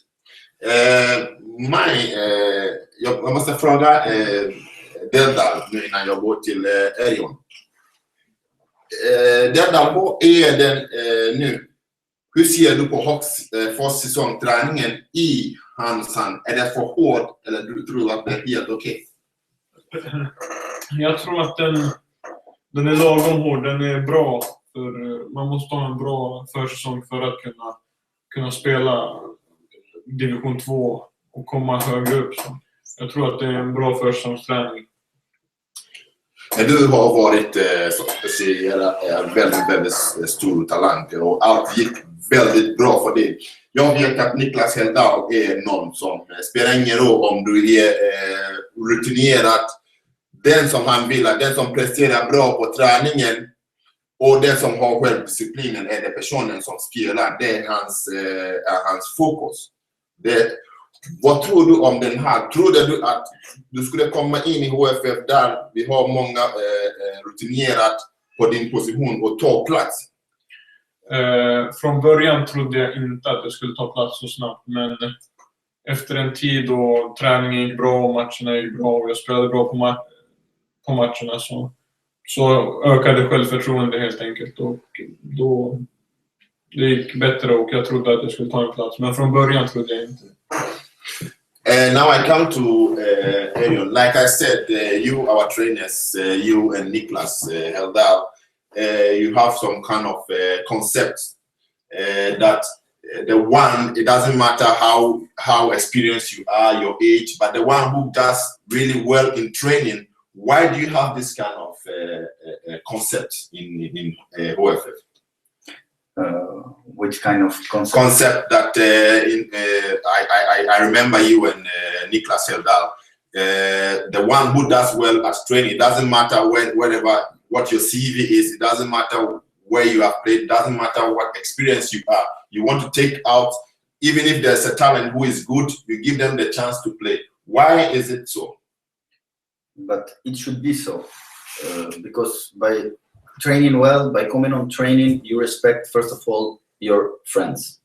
Speaker 1: Jag måste fråga Deldar nu innan jag går till Erion. Deldar, vad är den nu? Hur ser du på försäsongsträningen i hans hand? Är det för hårt eller du tror att det är helt okej?
Speaker 3: Jag tror att den är lagom hård, den är bra. För man måste ha en bra försäsong för att kunna spela division 2 och komma högre upp. Så jag tror att det är en bra försäsongsträning.
Speaker 1: Du har varit väldigt stor talang och allt gick väldigt bra för dig. Jag vet att Niklas Deldar är någon som spelar ingen roll om du är rutinerad, den som han vill, den som presterar bra på träningen och den som har självdisciplinen är den personen som spelar. Det är hans fokus. Vad tror du om den här? Tror du att du skulle komma in i HFF där vi har många rutinerat på din position och ta plats?
Speaker 3: Från början trodde jag inte att jag skulle ta plats så snabbt, men efter en tid då träningen gick bra och matcherna gick bra och jag spelade bra på matcherna så ökade självförtroende helt enkelt, och då det gick bättre och jag trodde att jag skulle ta en plats, men från början trodde jag inte.
Speaker 1: Now I come to Erion. Like I said, you, our trainers, you and Niklas Deldar, you have some kind of concepts that the one, it doesn't matter how experienced you are, your age, but the one who does really well in training. Why do you have this kind of concept in OFF?
Speaker 2: Which kind of concept?
Speaker 1: Concept that I remember you and Niklas Deldar, the one who does well at training. It doesn't matter what your CV is. It doesn't matter where you have played. It doesn't matter what experience you are. You want to take out, even if there's a talent who is good, you give them the chance to play. Why is it so?
Speaker 2: But it should be so, because by training well, by coming on training, you respect, first of all, your friends.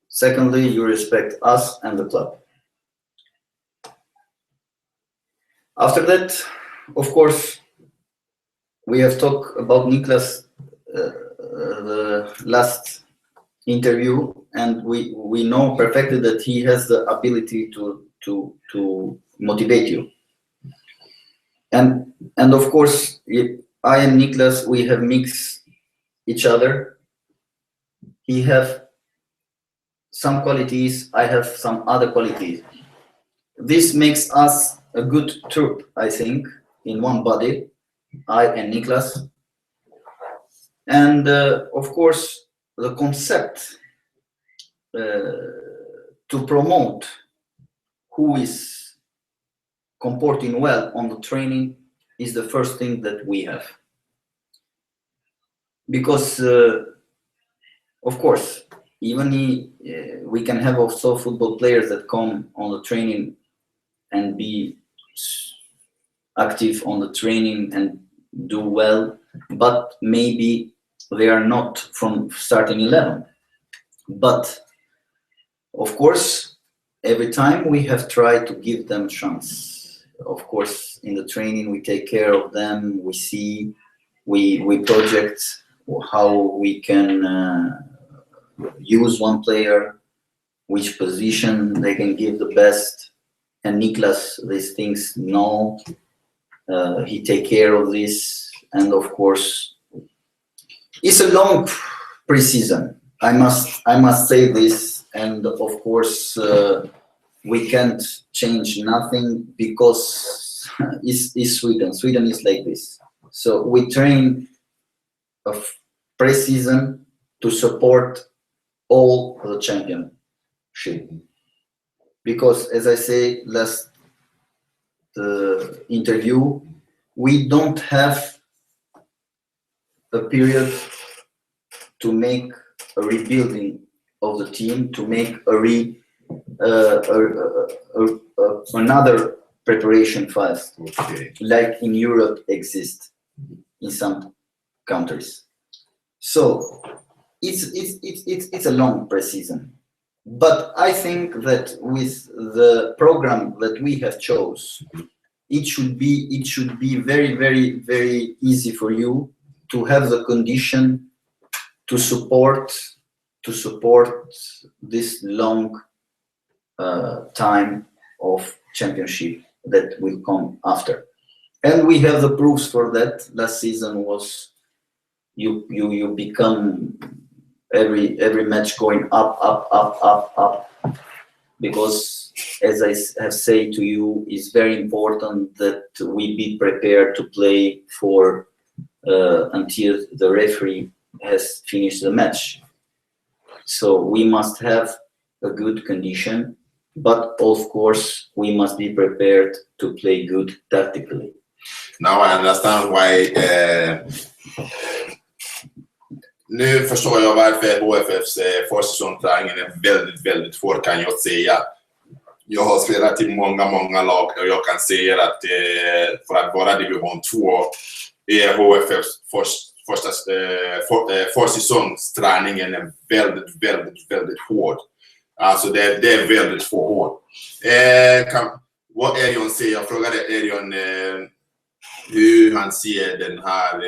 Speaker 2: Secondly, you respect us and the club. After that, of course, we have talked about Niklas the last interview, and we know perfectly that he has the ability to motivate you. And of course, I and Niklas, we have mixed each other. He have some qualities, I have some other qualities. This makes us a good troop, I think, in one body, I and Niklas. And of course, the concept to promote who is comporting well on the training is the first thing that we have. Because, of course, even we can have also football players that come on the training and be active on the training and do well, but maybe they are not from starting 11. But, of course, every time we have tried to give them chance. Of course, in the training we take care of them. We see, we project how we can use one player, which position they can give the best. And Niklas, these things know. He take care of this, and of course, it's a long pre-season. I must say this, and of course. We can't change nothing because it's Sweden. Sweden is like this. So we train a pre-season to support all the championship. Because as I say last interview, we don't have a period to make a rebuilding of the team, to make another preparation phase, like in Europe exists in some countries. So it's a long pre-season. But I think that with the program that we have chose, it should be very, very, very easy for you to have the condition to support this long time of championship that will come after. And we have the proofs for that. Last season was you become every match going up, because as I have said to you, it's very important that we be prepared to play for until the referee has finished the match. So we must have a good condition, but of course we must be prepared to play good tactically.
Speaker 1: Now I understand why nu förstår jag varför HFFs försäsongsträningen är väldigt, väldigt svår, kan jag säga. Jag har spelat i många lag och jag kan säga att för att vara division 2 är HFFs försäsongsträningen är väldigt hård. Alltså det är väldigt hård. Vad Erion säger, jag frågade Erion hur han ser den här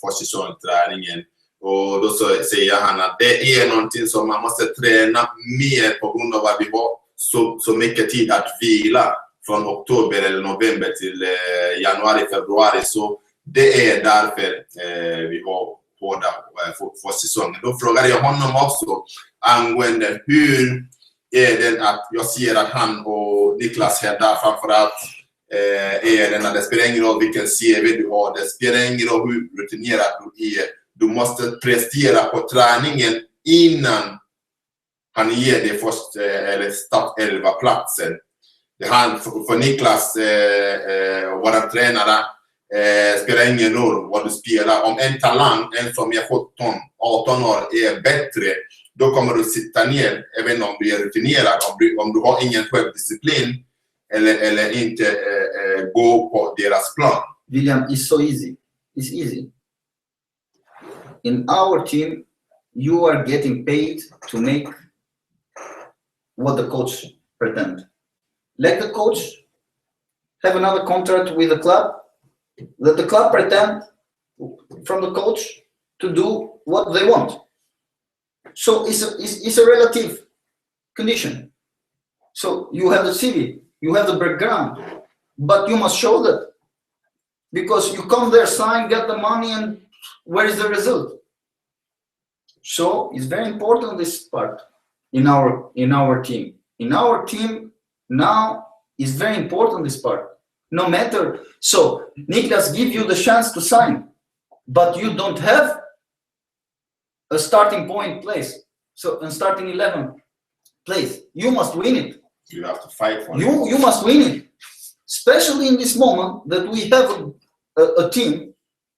Speaker 1: försäsongsträningen. Och då säger han att det är någonting som man måste träna mer på grund av att vi har så mycket tid att vila från oktober eller november till januari, februari. Så det är därför vi har hårda försäsongen. Då frågade jag honom också angående hur är det att jag ser att han och Niklas Hedda framförallt är det när det spelar ingen roll vilken CV du har, det spelar ingen roll hur rutinerad du är. Du måste prestera på träningen innan han ger dig först eller start 11-platsen. För Niklas, våran tränare, spelar ingen roll vad du spelar. Om en talang, en som är 17-18 år, är bättre, då kommer du sitta ner, även om du är rutinerad. Om du har ingen självdisciplin eller inte gå på deras plan.
Speaker 2: William, it's so easy. It's easy. In our team, you are getting paid to make what the coach pretend. Let the coach have another contract with the club. Let the club pretend from the coach to do what they want. So it's a relative condition. So you have the CV, you have the background, but you must show that. Because you come there, sign, get the money, and where is the result? So it's very important, this part in our team. In our team now is very important, this part. No matter, so Niklas give you the chance to sign, but you don't have a starting point place. So a starting 11 place, you must win it.
Speaker 1: You have to fight for it.
Speaker 2: You must win it, especially in this moment that we have a team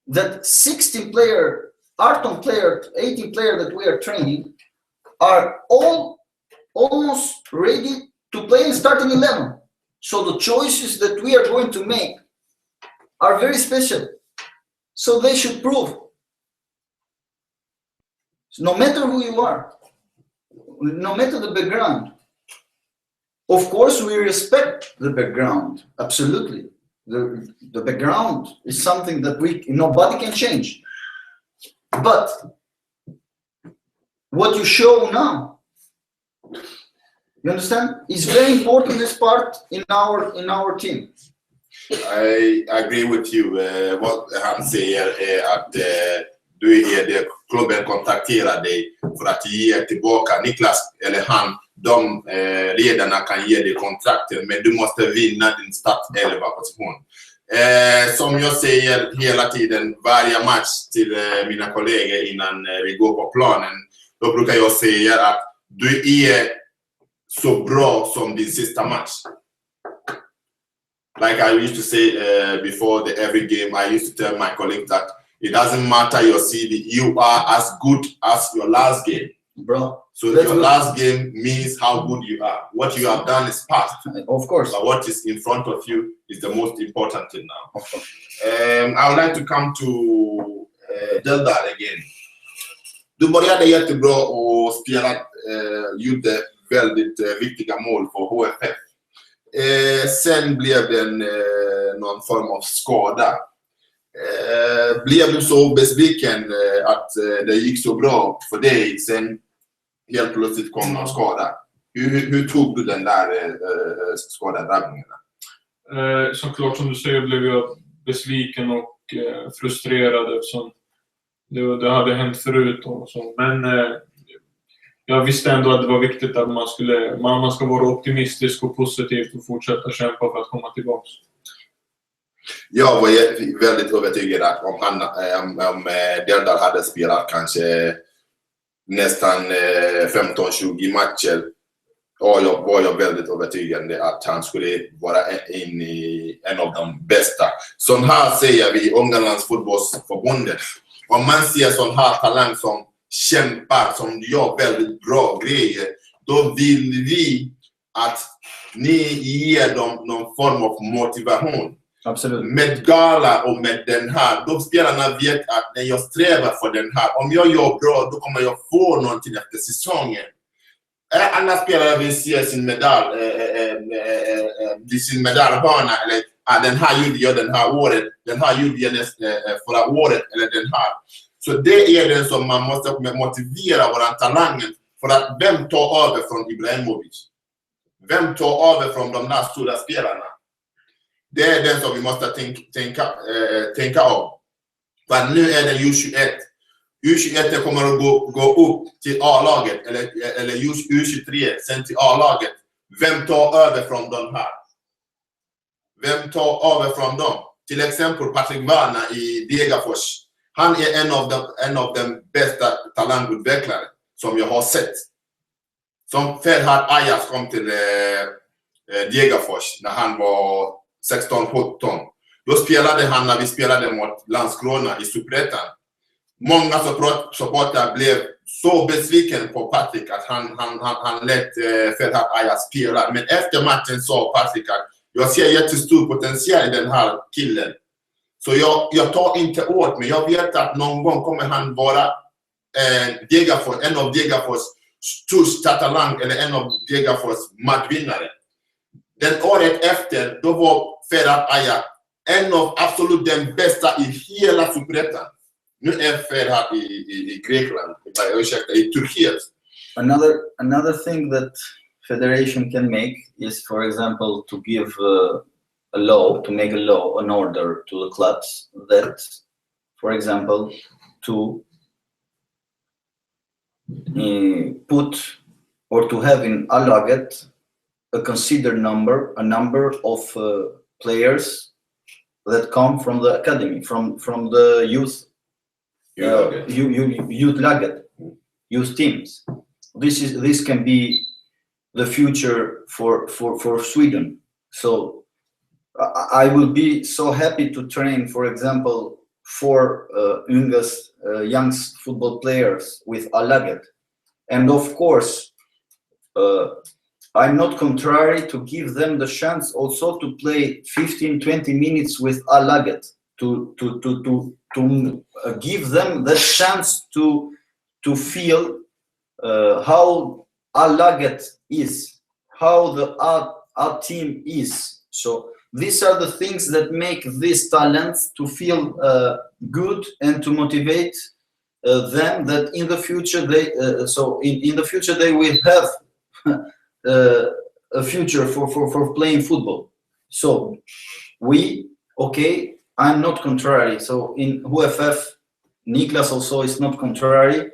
Speaker 2: that 16 player, 18 player, 18 player that we are training are all almost ready to play in starting 11. So the choices that we are going to make are very special. So they should prove. So no matter who you are, no matter the background, of course we respect the background, absolutely. The background is something that nobody can change. But what you show now, you understand, is very important, this part in our team.
Speaker 1: I agree with you. Vad han säger är att du är det klubben kontakterar dig för att ge tillbaka. Niklas eller han, de ledarna kan ge dig kontrakten, men du måste vinna din start 11-position. Som jag säger hela tiden, varje match till mina kollegor innan vi går på planen. då brukar jag säga att du är så bra som din sista match. Like I used to say before every game, I used to tell my colleagues that it doesn't matter your CD, you are as good as your last game.
Speaker 2: Bro.
Speaker 1: So your last game means how good you are. What you have done is past.
Speaker 2: Of course.
Speaker 1: But what is in front of you is the most important thing now.
Speaker 2: Of course.
Speaker 1: I would like to come to Deldar again. Du började jättebra och spelade gjorde väldigt viktiga mål för HFF. Sen blev det någon form av skada. Blev du så besviken att det gick så bra för dig, sen helt plötsligt kom någon skada? Hur tog du den där skadedrabbningen?
Speaker 3: Såklart, som du säger, blev jag besviken och frustrerad eftersom det hade hänt förut och så. Men jag visste ändå att det var viktigt att man ska vara optimistisk och positiv och fortsätta kämpa för att komma tillbaka. Jag
Speaker 1: var väldigt övertygad att om Deldar hade spelat kanske nästan 15-20 matcher, var jag väldigt övertygad att han skulle vara en av de bästa. Sån här säger vi i Ångermanlands fotbollsförbundet. Om man ser sån här talang som kämpar, som gör väldigt bra grejer, då vill vi att ni ger dem någon form av motivation.
Speaker 2: Absolut.
Speaker 1: Med gala och med den här, då spelarna vet att när jag strävar för den här, om jag gör bra, då kommer jag få någonting efter säsongen. Alla spelare vill se sin medalj, sin medaljhörna, eller den här gjorde jag den här året, den här gjorde jag förra året, eller den här. Så det är det som man måste motivera våra talanger, för att vem tar över från Ibrahimovic? Vem tar över från de där stora spelarna? Det är den som vi måste tänka om. För nu är det U21. U21 kommer att gå upp till A-laget eller U23, sen till A-laget. Vem tar över från de här? Vem tar över från dem? Till exempel Patrick Varna i Degerfors. Han är en av de bästa talangutvecklare som jag har sett. Som Ferhat Ayas kom till Degerfors när han var 16-17. Då spelade han när vi spelade mot Landskrona i Superettan. Många supportrar blev så besviken på Patrick att han lät Ferhat Ayas spela. Men efter matchen sa Patrick att jag ser jättestor potential i den här killen. Så jag tar inte åt mig. Jag vet att någon gång kommer han vara en av Degerfors största talang, eller en av Degerfors matchvinnare. Den året efter, då var Ferhat Ayas en av absolut den bästa i hela Superettan. Nu är Ferhat i Grekland, i Turkiet.
Speaker 2: Another thing that federation can make is, for example, to give make a law, an order to the clubs that, for example, to put or to have in A-laget a considered number of players that come from the academy, from the youth laget, youth teams. This can be the future for Sweden. So I will be so happy to train, for example, 4 young football players with A-laget. And of course, I'm not contrary to give them the chance also to play 15-20 minutes with A-laget, to give them the chance to feel how A-laget is, how the A team is. So these are the things that make these talents to feel good and to motivate them that in the future in the future they will have a future for playing football. So I'm not contrary. So in HFF, Niklas also is not contrary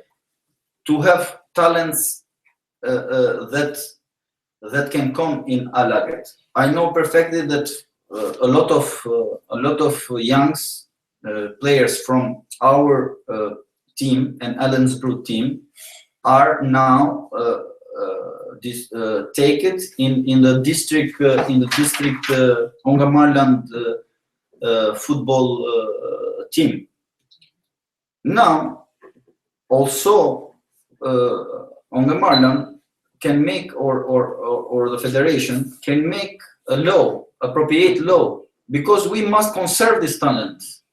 Speaker 2: to have talents that can come in A-laget. I know perfectly that a lot of young players from our team and Allensbro team are now taken in the district Ångermanlands football team. Now, also Ångermanland can make, or the federation can make a law, appropriate law, because we must conserve these talents.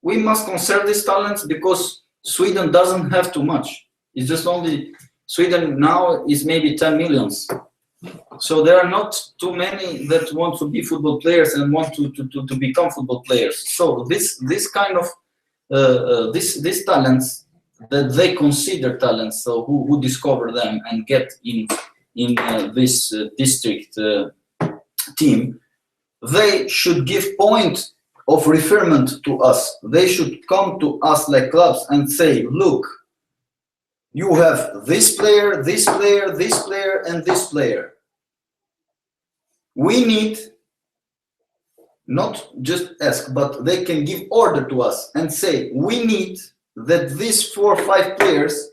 Speaker 2: We must conserve these talents because Sweden doesn't have too much. It's just only Sweden now is maybe 10 millions. So there are not too many that want to be football players and want to become football players. So this kind of these talents that they consider talents, so who discover them and get in this district team, they should give point of referment to us. They should come to us like clubs and say, look, you have this player, this player, this player, and this player. We need not just ask, but they can give order to us and say, we need that these 4 or 5 players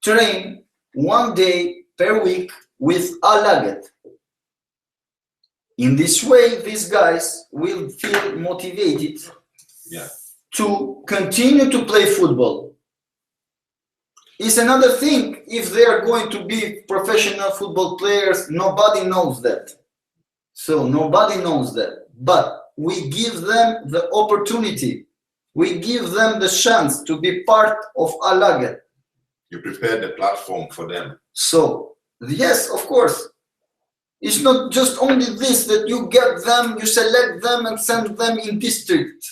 Speaker 2: train 1 day per week with a laget. In this way, these guys will feel motivated to continue to play football. It's another thing if they are going to be professional football players. Nobody knows that. So nobody knows that. But we give them the opportunity. We give them the chance to be part of a laget.
Speaker 1: You prepare the platform for them.
Speaker 2: So, yes, of course. It's not just only this that you get them, you select them and send them in district,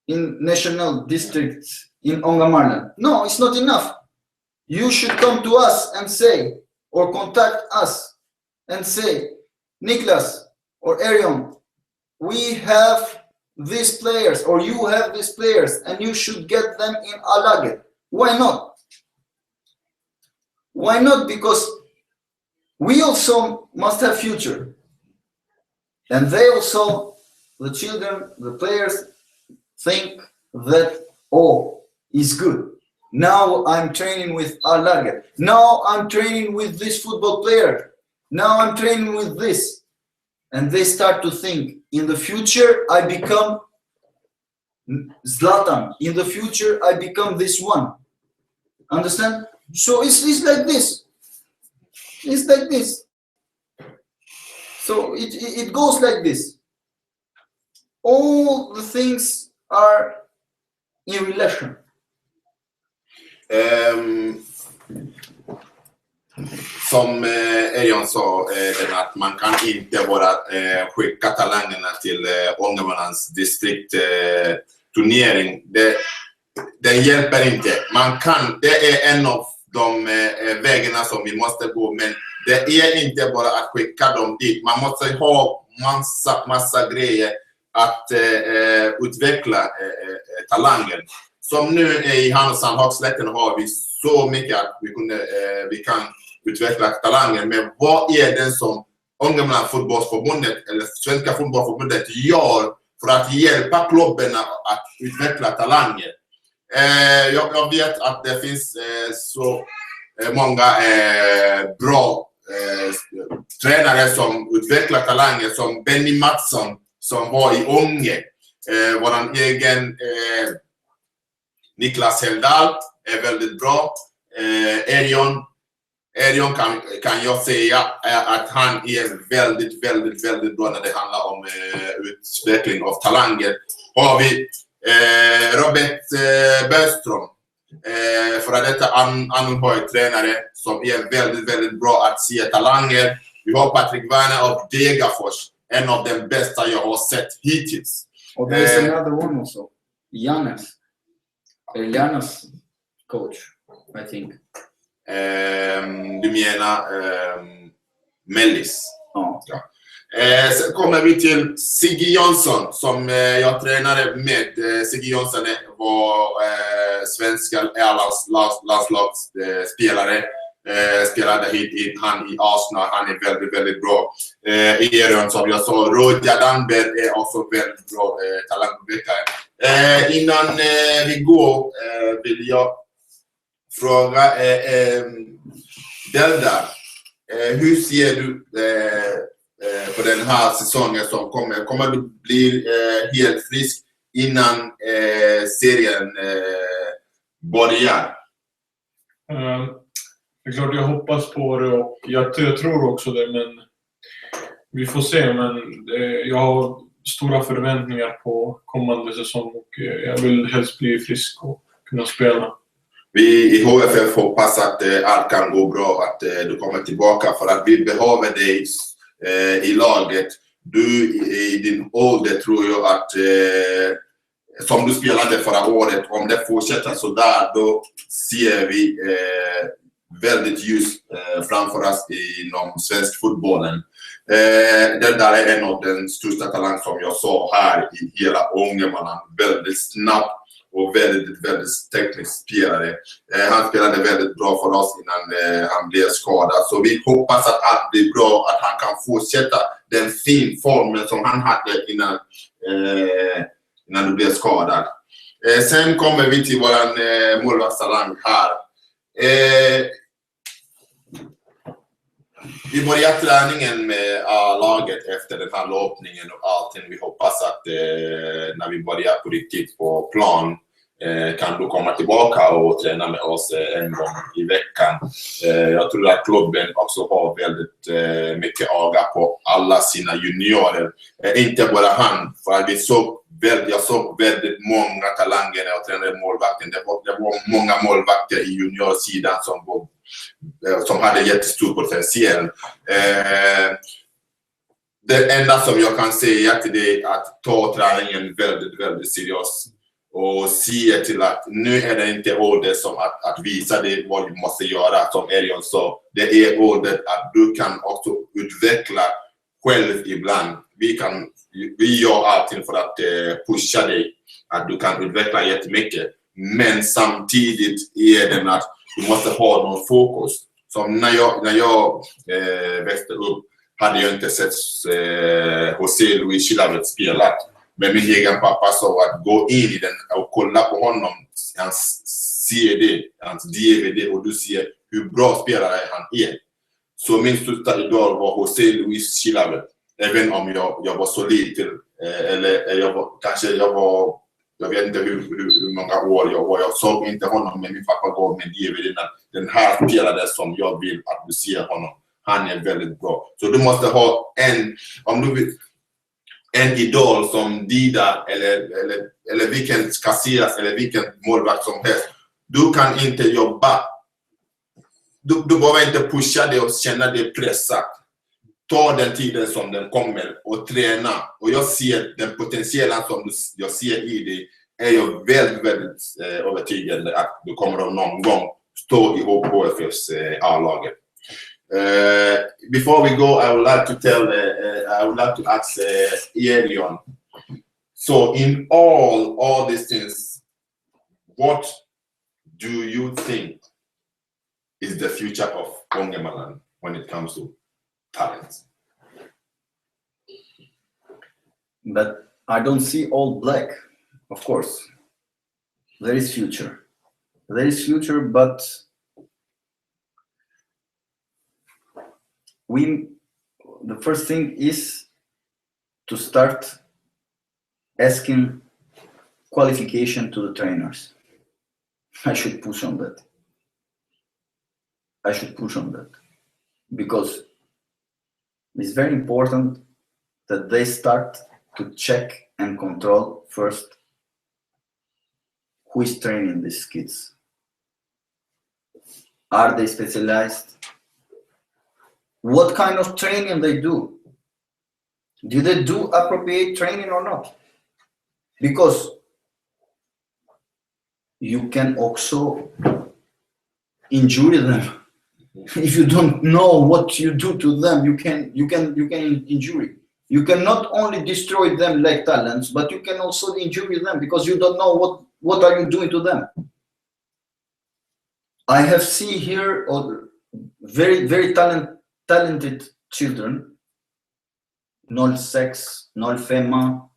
Speaker 2: in national district in Ångermanland. No, it's not enough. You should come to us and say, or contact us and say, Niklas or Erion, we have these players, or you have these players, and you should get them in a laget. Why not? Why not? Because we also must have future. And they also, the children, the players, think that, oh, it's good. Now I'm training with a laget. Now I'm training with this football player. Now I'm training with this. And they start to think, in the future, I become Zlatan. In the future, I become this one. Understand? So it's like this. It's like this. So it goes like this. All the things are in relation.
Speaker 1: Som Erion sa, att man kan inte bara skicka talangerna till Ångermanlands distriktturnering. Den hjälper inte. Man kan, det är en av de vägarna som vi måste gå, men det är inte bara att skicka dem dit. Man måste ha massa grejer att utveckla talanger. Som nu i Härnösand, Hagslätten har vi så mycket att vi kan utveckla talanger. Men vad är det som Ångermanlands fotbollsförbundet eller Svenska fotbollsförbundet gör för att hjälpa klubbarna att utveckla talanger? Jag vet att det finns så många bra tränare som utvecklar talanger, som Benny Mattsson som var i Ånge. Våran egen Niklas Deldar är väldigt bra. Erion kan jag säga att han är väldigt bra när det handlar om utveckling av talanger. Har vi Robert Bergström, för detta tränare som är väldigt bra att se talanger. Vi har Patrik Werner av Degerfors, en av de bästa jag har sett hittills.
Speaker 2: Och det är another one also, Jannes coach, I think.
Speaker 1: Du menar Mellis?
Speaker 2: Ja.
Speaker 1: Sen kommer vi till Sigge Jönsson som jag tränade med. Sigge Jönsson var svenska landslagsspelare. Spelade hit han i Arsenal. Han är väldigt bra. Erion som jag sa, Rodja Danberg är också väldigt bra talangutveckare. Innan vi går vill jag fråga Deldar. Hur ser du på den här säsongen som kommer? Kommer du bli helt frisk innan serien börjar?
Speaker 3: Det är klart jag hoppas på det och jag tror också det, men vi får se. Men jag har stora förväntningar på kommande säsong och jag vill helst bli frisk och kunna spela. Vi i HFF hoppas att allt kan gå bra, att du kommer tillbaka, för att vi behöver dig i laget. Du i din ålder tror jag att som du spelade förra året, om det fortsätter så där, då ser vi väldigt ljus framför oss inom svensk fotbollen. Det där är en av den största talang som jag sa här i hela Ångermanland. Väldigt snabb och väldigt teknisk spelare. Han spelade väldigt bra för oss innan han blev skadad. Så vi hoppas att allt blir bra, att han kan fortsätta den fin formen som han hade innan du blev skadad. Sen kommer vi till våran målvaktstalang här. Vi börjar träningen med laget efter den här loppningen och allting. Vi hoppas att när vi börjar på riktigt på plan kan du komma tillbaka och träna med oss en gång i veckan. Jag tror att klubben också har väldigt mycket öga på alla sina juniorer. Inte bara han, för jag såg väldigt många talanger när jag tränade målvakten. Det var många målvakter i juniorsidan som hade jättestor potential. Det enda som jag kan säga till dig är att ta träningen väldigt seriöst och se till att nu är det inte ålder som att visa dig vad du måste göra, som Erion sa. Det är ålder att du kan också utveckla själv ibland. Vi gör allting för att pusha dig, att du kan utveckla jättemycket. Men samtidigt är det att du måste ha någon fokus. Som när jag växte upp hade jag inte sett José Luis Chilavet spela. Men min egen pappa sa att gå in i den och kolla på honom, hans CD, hans DVD, och du ser hur bra spelare han är. Så min största idol var José Luis Chilavet. Även om jag var så liten, eller jag vet inte hur många år jag var. Jag såg inte honom, men min pappa gav mig DVD. Den här spelaren som jag vill att du ser honom. Han är väldigt bra. Så du måste ha en idol som Dida eller vilken Casillas eller vilken målvakt som helst. Du kan inte jobba. Du behöver inte pusha dig och känna dig pressad. Ta den tiden som den kommer och träna. Och jag ser den potentialen som jag ser i dig. Är jag väldigt övertygad att du kommer att någon gång stå i HFFs A-laget. Before we go, I would like to ask Erion. So in all these things, what do you think is the future of Ångermanland when it comes to talent?
Speaker 2: But I don't see all black, of course. There is future. There is future, but the first thing is to start asking qualification to the trainers. I should push on that. Because it's very important that they start to check and control first who is training these kids. Are they specialized? What kind of training they do? Do they do appropriate training or not? Because you can also injure them. If you don't know what you do to them, you can injure. You can not only destroy them like talents, but you can also injure them because you don't know what are you doing to them. I have seen here very talented children, no sex, no fema,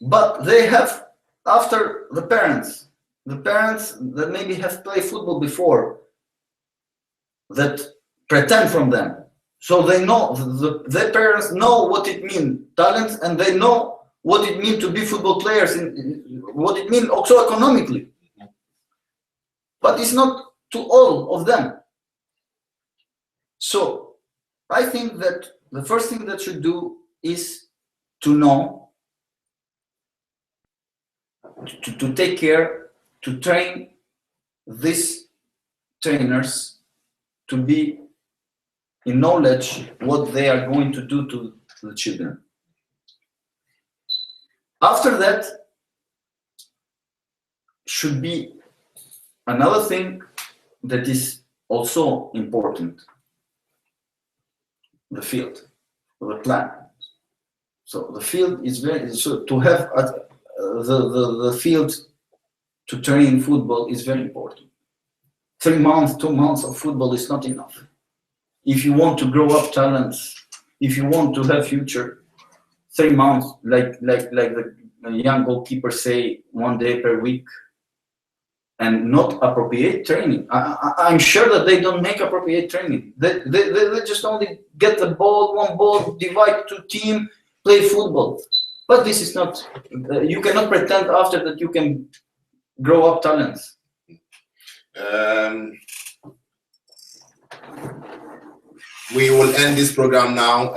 Speaker 2: but they have, after the parents the parents that maybe have played football before, that pretend from them. So they know, their parents know what it means, talents, and they know what it means to be football players, and what it means also economically. But it's not to all of them. So I think that the first thing that should do is to know, to take care, to train these trainers to be in knowledge what they are going to do to the children. After that should be another thing that is also important: the field, the plan. So the field is very, so to have the field to train football is very important. 3 months, 2 months of football is not enough. If you want to grow up talents, if you want to have future, 3 months, like the young goalkeeper say, 1 day per week, and not appropriate training. I'm sure that they don't make appropriate training. They just only get the ball, one ball, divide to team, play football. But this is not, you cannot pretend after that you can grow up talents.
Speaker 1: We will end this program now.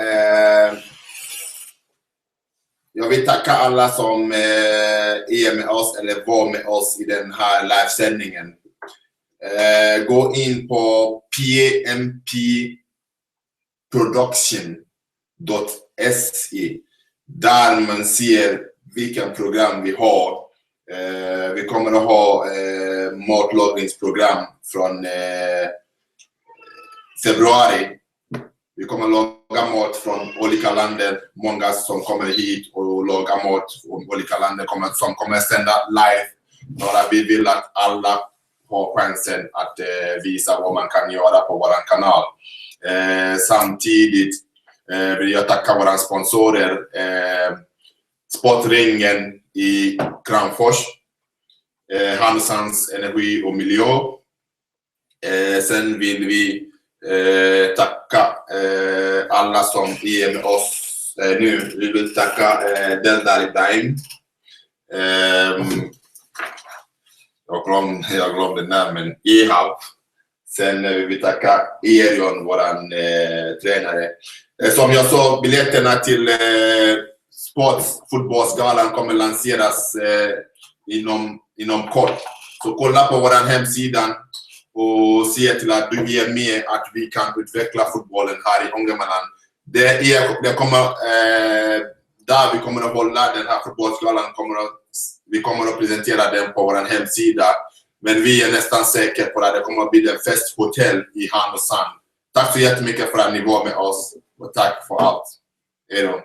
Speaker 1: Jag vill tacka alla som är med oss eller var med oss i den här livesändningen. Gå in på PMProduction.se där man ser vilken program vi har. Vi kommer att ha matlagningsprogram från februari. Vi kommer att laga mat från olika länder. Många som kommer hit och lagar mat från olika länder som kommer sända live. Några vi vill att alla har chansen att visa vad man kan göra på vår kanal. Samtidigt vill jag tacka våra sponsorer. Sportringen i Kramfors. Hansans energi och miljö. Sen vill vi tacka alla som är med oss nu. Vi vill tacka Deldar Ibrahim. Jag glömde namnen. hela. Sen vill vi tacka Erion, våran tränare. Som jag sa, biljetterna till fotbollsgalan kommer lanseras inom kort. Så kolla på våran hemsida och se till att du är med, att vi kan utveckla fotbollen här i Ångermanland. Det kommer där vi kommer att hålla den här fotbollsgalan, vi kommer att presentera den på vår hemsida. Men vi är nästan säkra på att det kommer att bli en festhotell i Härnösand. Tack så jättemycket för att ni var med oss och tack för allt. Hej då.